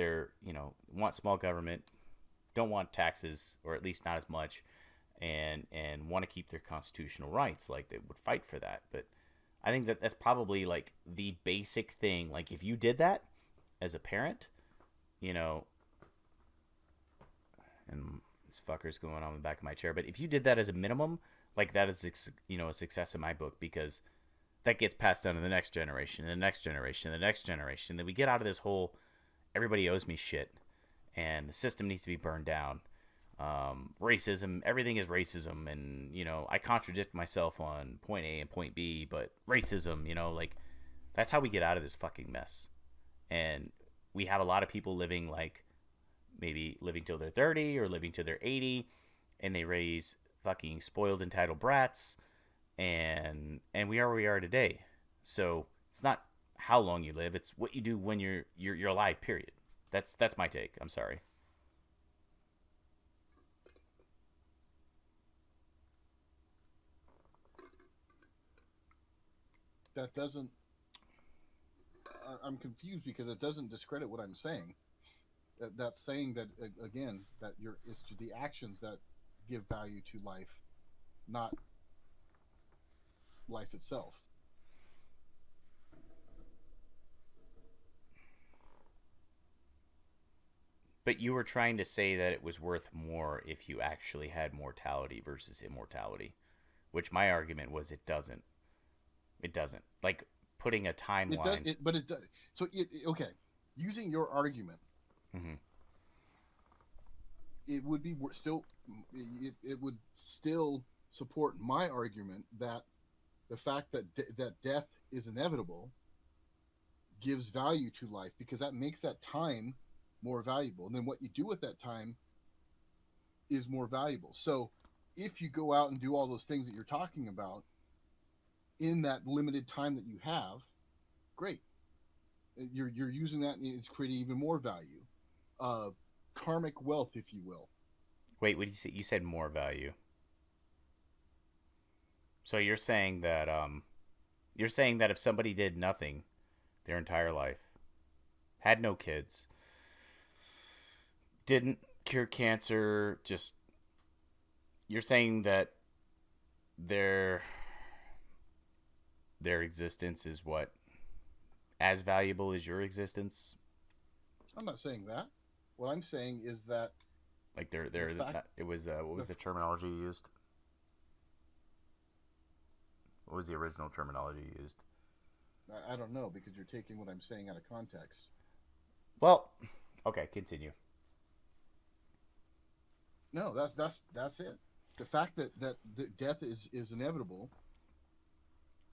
want small government, don't want taxes, or at least not as much, and want to keep their constitutional rights. Like, they would fight for that. But I think that's probably like the basic thing. Like, if you did that as a parent, and this fucker's going on the back of my chair. But if you did that as a minimum, like, that is, a success in my book, because that gets passed on to the next generation, and the next generation, and the next generation. Then we get out of this whole everybody owes me shit, and the system needs to be burned down. Racism, everything is racism, and I contradict myself on point A and point B, but racism, like, that's how we get out of this fucking mess. And we have a lot of people living, like, maybe living till they're 30 or living till they're 80, and they raise fucking spoiled, entitled brats, and we are where we are today. So it's not how long you live; it's what you do when you're alive. Period. That's my take. I'm sorry. That doesn't. I'm confused because it doesn't discredit what I'm saying. That's saying that, again, that it's the actions that give value to life, not life itself. But you were trying to say that it was worth more if you actually had mortality versus immortality, which my argument was it doesn't. It doesn't. Like, putting a It does, timeline. but it does. So okay, using your argument, Mm-hmm. it would be still, it would still support my argument that the fact that that death is inevitable gives value to life, because that makes that time more valuable, and then what you do with that time is more valuable. So if you go out and do all those things that you're talking about in that limited time that you have, great. You're using that, and it's creating even more value, uh, karmic wealth, if you will. Wait, what did you say? You said more value. So you're saying that if somebody did nothing their entire life, had no kids, didn't cure cancer, just, you're saying that their existence is what, as valuable as your existence. I'm not saying that. What I'm saying is that Like the fact it was what was the the terminology used? What was the original terminology used? I don't know because you're taking what I'm saying out of context. Well, okay, continue. No, that's it. The fact that death is inevitable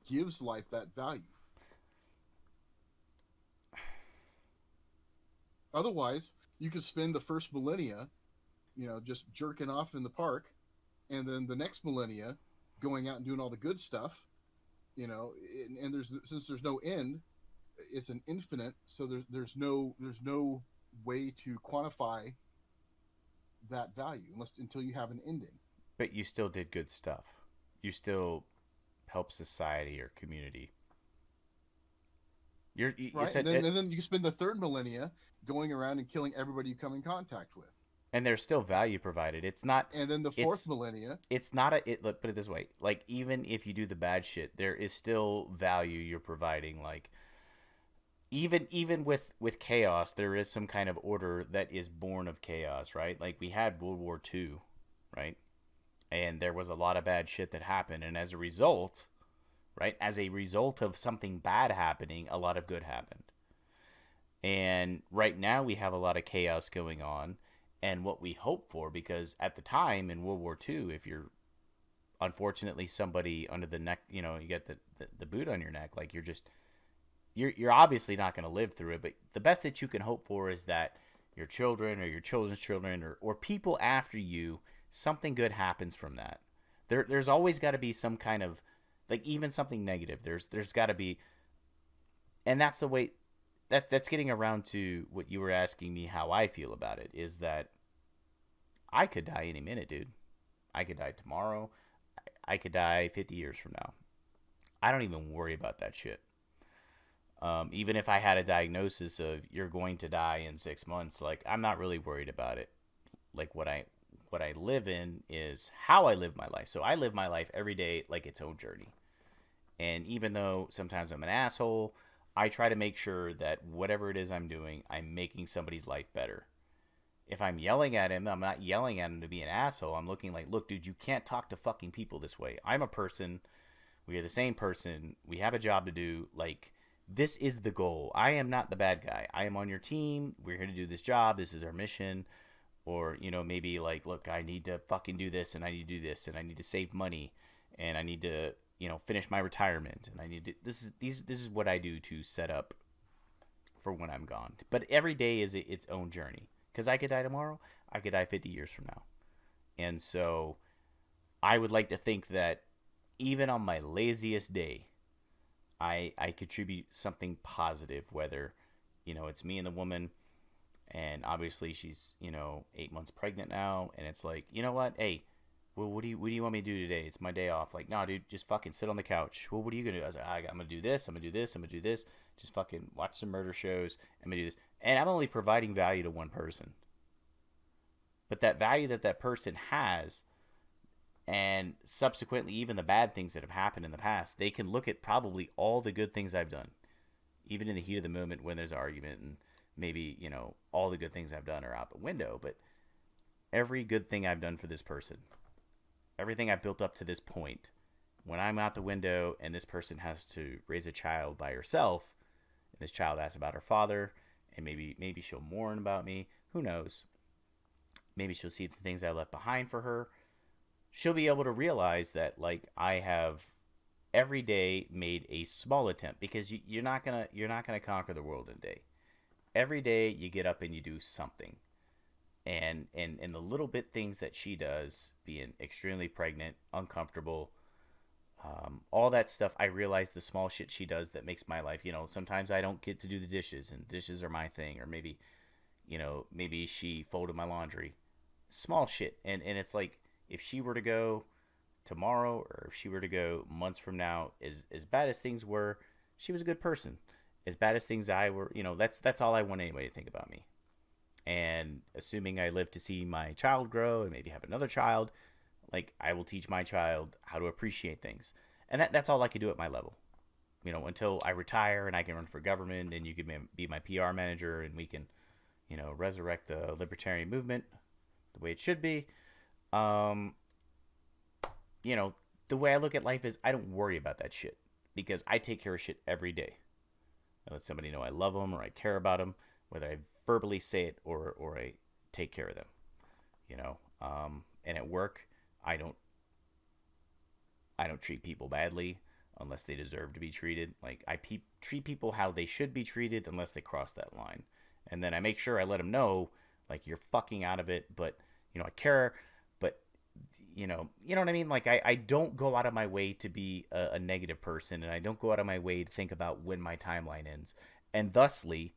gives life that value. Otherwise, you could spend the first millennia, just jerking off in the park, and then the next millennia going out and doing all the good stuff, and since there's no end, it's an infinite, so there's no way to quantify that value until you have an ending. But you still did good stuff. You still helped society or community. You Right? said And then you spend the third millennia going around and killing everybody you come in contact with. and there's still value provided. It's not. And then the fourth It's millennia, it's not a. It, look, put it this way. Like even if you do the bad shit, there is still value you're providing. Like even with chaos, there is some kind of order that is born of chaos, right? Like we had World War II, right? And there was a lot of bad shit that happened, and as a result, right, as a result of something bad happening, a lot of good happened. And right now we have a lot of chaos going on, and what we hope for, because at the time in World War II, if you're unfortunately somebody under the neck, you get the boot on your neck, like you're obviously not going to live through it, but the best that you can hope for is that your children or your children's children or people after you, something good happens from that. There's always got to be some kind of, like, even something negative. There's got to be, and that's the way that's getting around to what you were asking me how I feel about it, is that I could die any minute, dude. I could die tomorrow. I could die 50 years from now. I don't even worry about that shit. Even if I had a diagnosis of you're going to die in 6 months, like I'm not really worried about it. Like what I live in is how I live my life. So I live my life every day like its own journey. And even though sometimes I'm an asshole, I try to make sure that whatever it is I'm doing, I'm making somebody's life better. If I'm yelling at him, I'm not yelling at him to be an asshole. I'm looking like, look, dude, you can't talk to fucking people this way. I'm a person. We are the same person. We have a job to do. Like, this is the goal. I am not the bad guy. I am on your team. We're here to do this job. This is our mission. Or, maybe like, look, I need to fucking do this and I need to do this and I need to save money and I need to, finish my retirement and I need to, this is what I do to set up for when I'm gone. But every day is its own journey, because I could die tomorrow. I could die 50 years from now. And so I would like to think that even on my laziest day, I contribute something positive, whether, it's me and the woman, and obviously she's, 8 months pregnant now, and it's like, you know what? Hey, well, what do you want me to do today? It's my day off. Like, no, dude, just fucking sit on the couch. Well, what are you gonna do? I was like, I'm gonna do this. I'm gonna do this. I'm gonna do this. Just fucking watch some murder shows. I'm gonna do this, and I'm only providing value to one person. But that value that person has, and subsequently even the bad things that have happened in the past, they can look at probably all the good things I've done, even in the heat of the moment when there's an argument, and maybe all the good things I've done are out the window, but every good thing I've done for this person, everything I've built up to this point, when I'm out the window and this person has to raise a child by herself, and this child asks about her father, and maybe she'll mourn about me, who knows, maybe she'll see the things I left behind for her, she'll be able to realize that, like, I have every day made a small attempt, because you're not gonna conquer the world in a day. Every day you get up and you do something, and the little bit things that she does, being extremely pregnant, uncomfortable, all that stuff, I realize the small shit she does that makes my life. Sometimes I don't get to do the dishes, and dishes are my thing, or maybe she folded my laundry, small shit, and it's like, if she were to go tomorrow, or if she were to go months from now, as bad as things were, she was a good person. As bad as things I were, that's all I want anybody to think about me. And assuming I live to see my child grow and maybe have another child, Like, I will teach my child how to appreciate things. And that's all I can do at my level. Until I retire and I can run for government and you can be my PR manager and we can, resurrect the libertarian movement the way it should be. Um, you know, the way I look at life is I don't worry about that shit because I take care of shit every day. I let somebody know I love them or I care about them, whether I verbally say it or I take care of them. And at work, I don't I don't treat people badly unless they deserve to be treated. Like treat people how they should be treated unless they cross that line, and then I make sure I let them know like you're fucking out of it. But I care, but you know what I mean. Like I don't go out of my way to be a negative person, and I don't go out of my way to think about when my timeline ends, and thusly.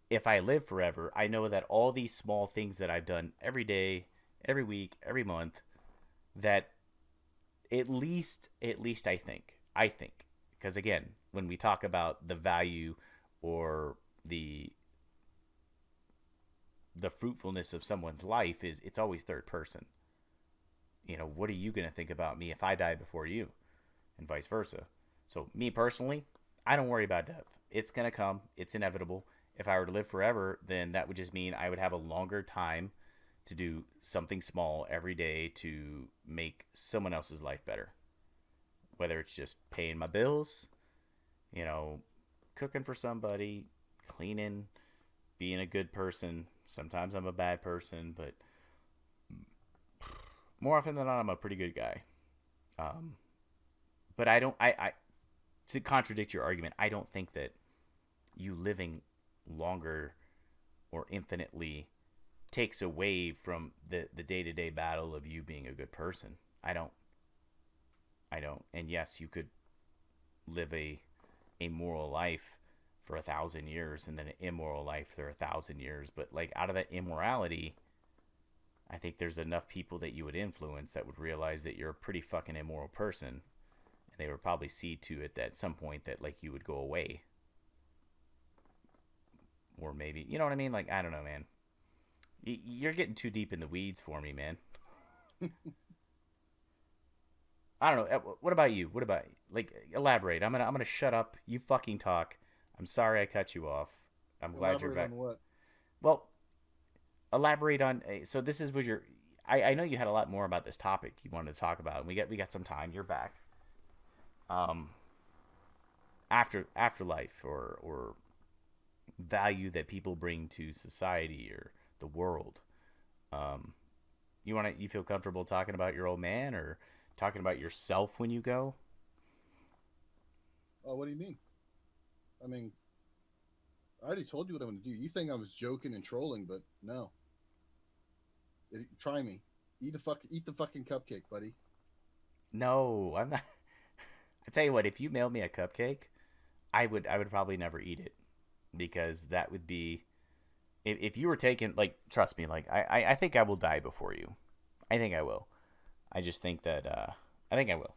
If I live forever, I know that all these small things that I've done every day, every week, every month, that at least I think because again when we talk about the value or the fruitfulness of someone's life is it's always third person. What are you going to think about me if I die before you, and vice versa. So me personally, I don't worry about death. It's going to come. It's inevitable. If I were to live forever, then that would just mean I would have a longer time to do something small every day to make someone else's life better. Whether it's just paying my bills, you know, cooking for somebody, cleaning, being a good person. Sometimes I'm a bad person, but more often than not, I'm a pretty good guy. Um, but I don't, I, to contradict your argument, I don't think that you living longer or infinitely takes away from the day-to-day battle of you being a good person. I don't. And yes, you could live a moral life for 1,000 years and then an immoral life for 1,000 years. But like out of that immorality, I think there's enough people that you would influence that would realize that you're a pretty fucking immoral person, and they would probably see to it that at some point that like you would go away, or maybe you know what I mean. Like I don't know, man. You're getting too deep in the weeds for me, man. I don't know. What about you? What about like elaborate? I'm gonna shut up. You fucking talk. I'm sorry I cut you off. I'm glad you're Elaborate back. on what? Well, elaborate on. So this is what your. I know you had a lot more about this topic you wanted to talk about, and we got some time. You're back. Um, afterlife or value that people bring to society or the world. Um, you feel comfortable talking about your old man or talking about yourself when you go? Oh, what do you mean? I mean, I already told you what I'm going to do. You think I was joking and trolling, but no. Try me. Eat the fucking cupcake, buddy. No, I'm not. I tell you what, if you mailed me a cupcake, I would probably never eat it because that would be if you were taking like trust me like I think I will die before you. I think I will. I just think that I think I will.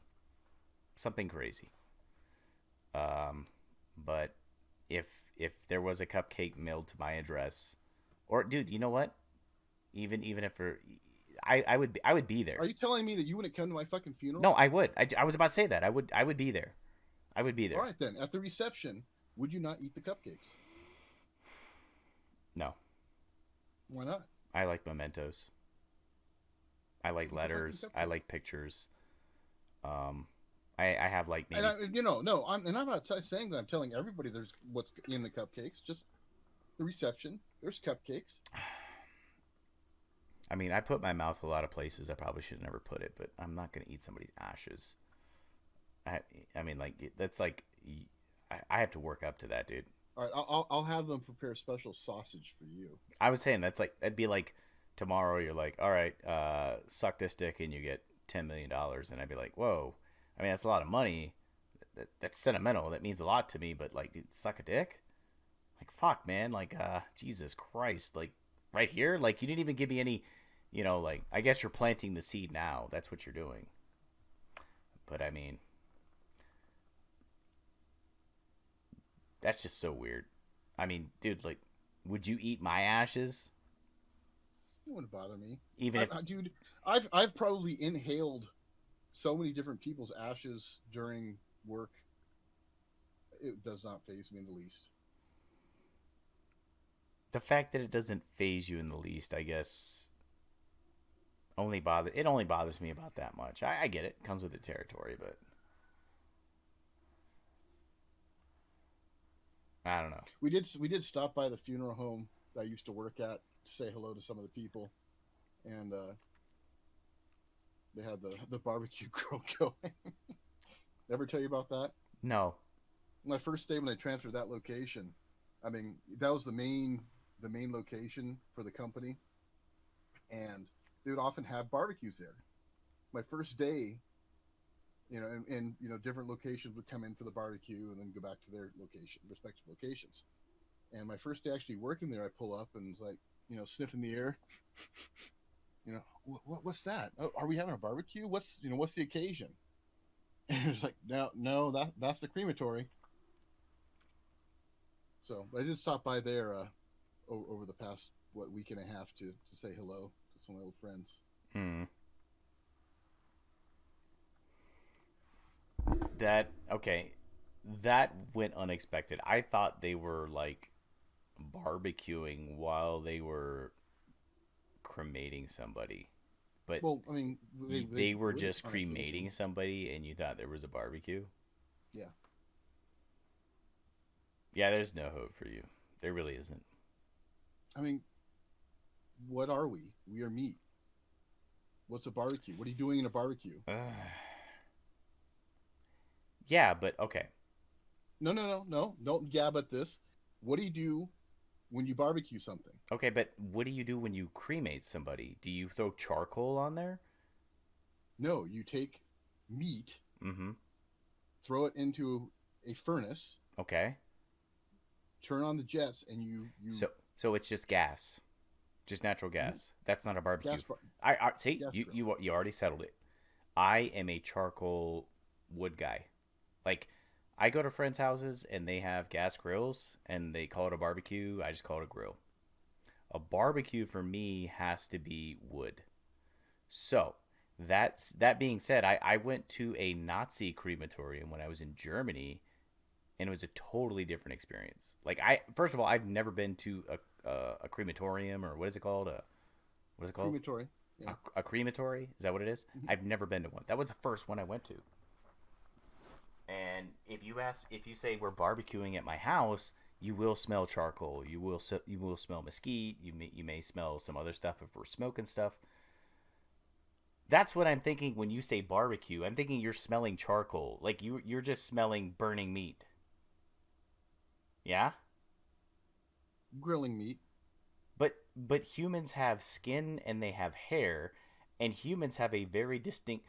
Something crazy. Um, but if there was a cupcake mailed to my address, or dude, you know what? Even if for I would be there. Are you telling me that you wouldn't come to my fucking No, funeral? I would. I was about to say that. I would be there. I would be All there. right, then. At the reception, would you not eat the cupcakes? No, Why not? I like mementos. I like Eat the fucking letters. I cupcake. like pictures. Um, I have like And maybe no, I'm not saying that I'm telling everybody there's what's in the cupcakes. Just the reception. There's cupcakes. I mean, I put my mouth a lot of places I probably should never put it, but I'm not gonna eat somebody's ashes. I, I mean, like that's like I have to work up to that, dude. All right, I'll have them prepare special sausage for you. I was saying that'd be like tomorrow. You're like, all right, suck this dick and you get $10 million, and I'd be like, whoa. I mean, that's a lot of money. That's sentimental. That means a lot to me. But like, dude, suck a dick. Like, fuck, man. Like, Jesus Christ. Like, right here. Like, you didn't even give me any. Like, I guess you're planting the seed now. That's what you're doing. But I mean, that's just so weird. I mean, dude, like, would you eat my ashes? It wouldn't bother me. Even if Dude, I've probably inhaled so many different people's ashes during work. It does not faze me in the least. the fact that it doesn't phase you in the least, I guess, only bothers me about that much. I get it. Comes with the territory, but I don't know. We did stop by the funeral home that I used to work at to say hello to some of the people, and they had the barbecue grill going. Ever tell you about that? No. My first day when I transferred that location, I mean that was the main location for the company, and they would often have barbecues there. My first day, and different locations would come in for the barbecue and then go back to their respective locations. And my first day actually working there, I pull up and it's like, sniffing the air. What's that? Oh, are we having a barbecue? What's the occasion? And it's like, no, that's the crematory. So I did stop by there over the past week and a half to say hello to some of my old friends. Hmm. That okay. That went unexpected. I thought they were like barbecuing while they were cremating somebody, but Well, I mean, they they were would just on cremating occasion. somebody, and you thought there was a barbecue. Yeah, Yeah, there's no hope for you. There really isn't. I mean, what are we? We are meat. What's a barbecue? What are you doing in a barbecue? Yeah, but okay. No, no, no, no. Don't gab at this. What do you do when you barbecue something? Okay, but what do you do when you cremate somebody? Do you throw charcoal on there? No, you take meat, Mm-hmm. throw it into a furnace, Okay. turn on the jets, and you So it's just gas, just natural mhm, gas. That's not a barbecue. gas bar- I see gas grill. you already settled it. I am a charcoal wood guy. Like I go to friends' houses and they have gas grills and they call it a barbecue. I just call it a grill. A barbecue for me has to be wood. So that being said, I went to a Nazi crematorium when I was in Germany, and it was a totally different experience. Like I first of all, I've never been to a crematorium, or what is it called? What is it called? Crematory. Yeah. A crematory? Is that what it is? Mhm. I've never been to one. That was the first one I went to. And if you say we're barbecuing at my house, you will smell charcoal. You will smell mesquite. You may smell some other stuff if we're smoking stuff. That's what I'm thinking when you say barbecue. I'm thinking you're smelling charcoal. Like you're just smelling burning meat. Yeah? Grilling meat. But humans have skin and they have hair, and humans have a very distinct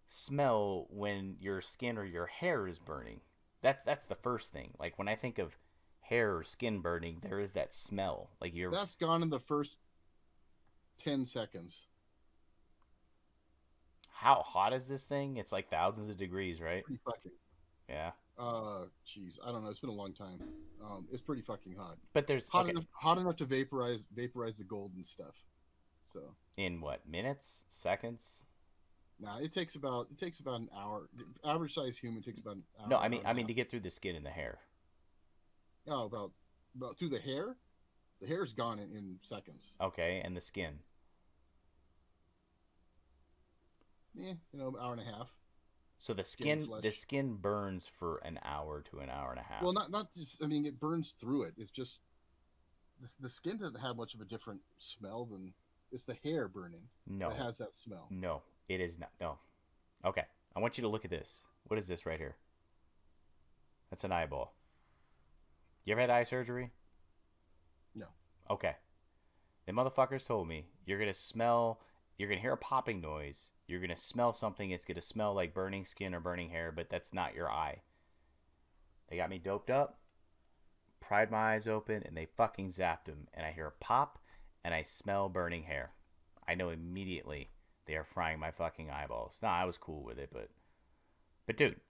smell when your skin or your hair is burning. That's the first thing. Like when I think of hair or skin burning, there is that smell. Like you're That's gone in the first 10 seconds. how hot is this thing? It's like thousands of degrees, right? Pretty fucking. Yeah. Jeez, I don't know. It's been a long time. It's pretty fucking hot. But there's Hot okay, enough, hot enough to vaporize the gold and stuff. So in what, minutes, seconds? now it takes about an hour. Average size human takes about an No, hour, hour and I a mean half. to get through the skin and the hair. Oh, about through the hair. The hair's gone in seconds. Okay, and the skin. Hour and a half. So Skin and the flesh. skin burns for an hour to an hour and a half. Well, not just. I mean, it burns through it. It's just the skin doesn't have much of a different smell than it's the hair burning that No, has that smell. no, it is not. No. Okay, I want you to look at this. What is this right here? That's an eyeball. You ever had eye surgery? No. Okay. The motherfuckers told me you're gonna hear a popping noise, you're gonna smell something, it's gonna smell like burning skin or burning hair, but that's not your eye. They got me doped up, pried my eyes open, and they fucking zapped them, and I hear a pop, and I smell burning hair. I know immediately they are frying my fucking eyeballs. Nah, I was cool with it, but dude,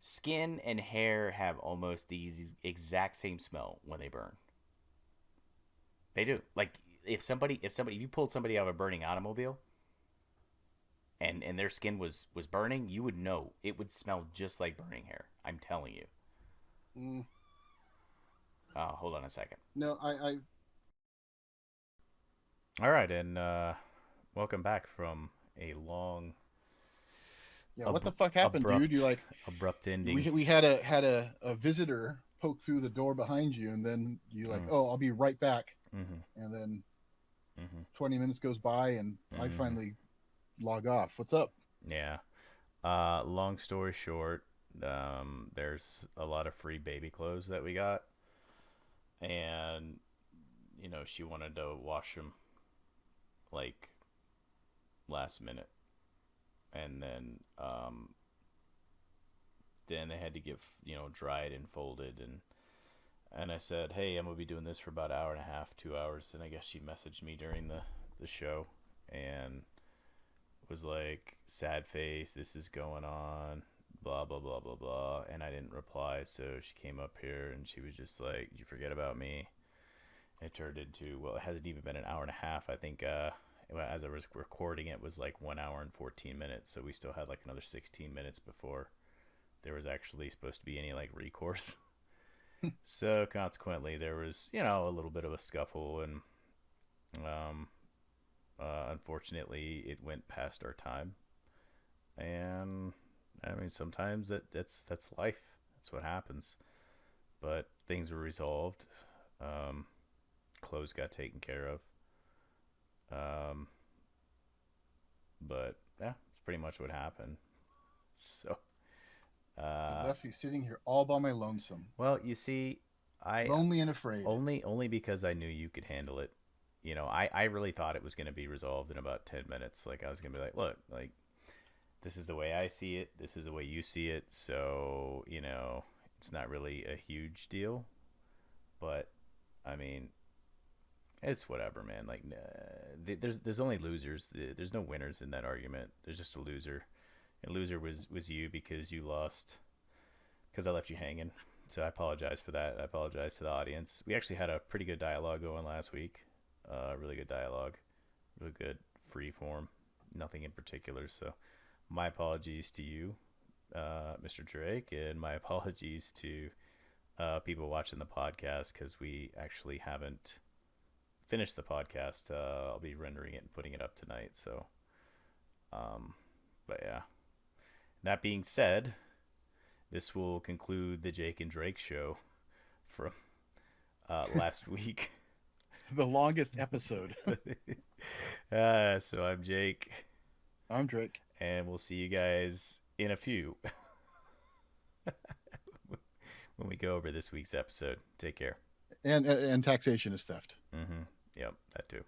skin and hair have almost the exact same smell when they burn. They do. if you pulled somebody out of a burning automobile and their skin was burning, you would know it would smell just like burning hair. I'm telling you. Mm, Oh, hold on a second. no, I All right, and welcome back from a long, yeah. What the fuck happened, dude? You like abrupt ending. we had a visitor poke through the door behind you, and then you like, Mm, oh, I'll be right back, mm-hmm, and then mm-hmm, 20 minutes goes by, and I mm-hmm. finally log off. What's up? Yeah. Long story short, there's a lot of free baby clothes that we got, and she wanted to wash them like last minute, and then they had to get dried and folded, and I said, hey, I'm gonna be doing this for about an hour and a half, 2 hours, and I guess she messaged me during the show and was like, sad face, this is going on, blah blah blah blah blah, and I didn't reply, so she came up here and she was just like, you forget about me. It turned into, well, it hasn't even been an hour and a half. I think as I was recording it was like 1 hour and 14 minutes, so we still had like another 16 minutes before there was actually supposed to be any like recourse. So consequently there was a little bit of a scuffle, and um, unfortunately it went past our time, and I mean sometimes that's life, that's what happens, but things were resolved. um, Clothes got taken care of. um, but yeah, it's pretty much what happened. So It uh, left me sitting here all by my lonesome, well, you see, I lonely and afraid. only because I knew you could handle it. I really thought it was going to be resolved in about 10 minutes. Like, I was going to be like, look, like, this is the way I see it, this is the way you see it, so it's not really a huge deal. But I mean, it's whatever, man. Like, there's only losers. There's no winners in that argument. There's just a loser. And loser was you, because you lost, because I left you hanging. So I apologize for that. I apologize to the audience. We actually had a pretty good dialogue going last week. Really good dialogue, really good free form, nothing in particular. So my apologies to you, Mr. Drake, and my apologies to people watching the podcast, because we actually haven't finished the podcast. I'll be rendering it and putting it up tonight. So, but yeah. That being said, this will conclude the Jake and Drake show from last week. The longest episode. So I'm Jake, I'm Drake. and we'll see you guys in a few when we go over this week's episode. Take care. And taxation is theft. Mm-hmm. Yep, that too.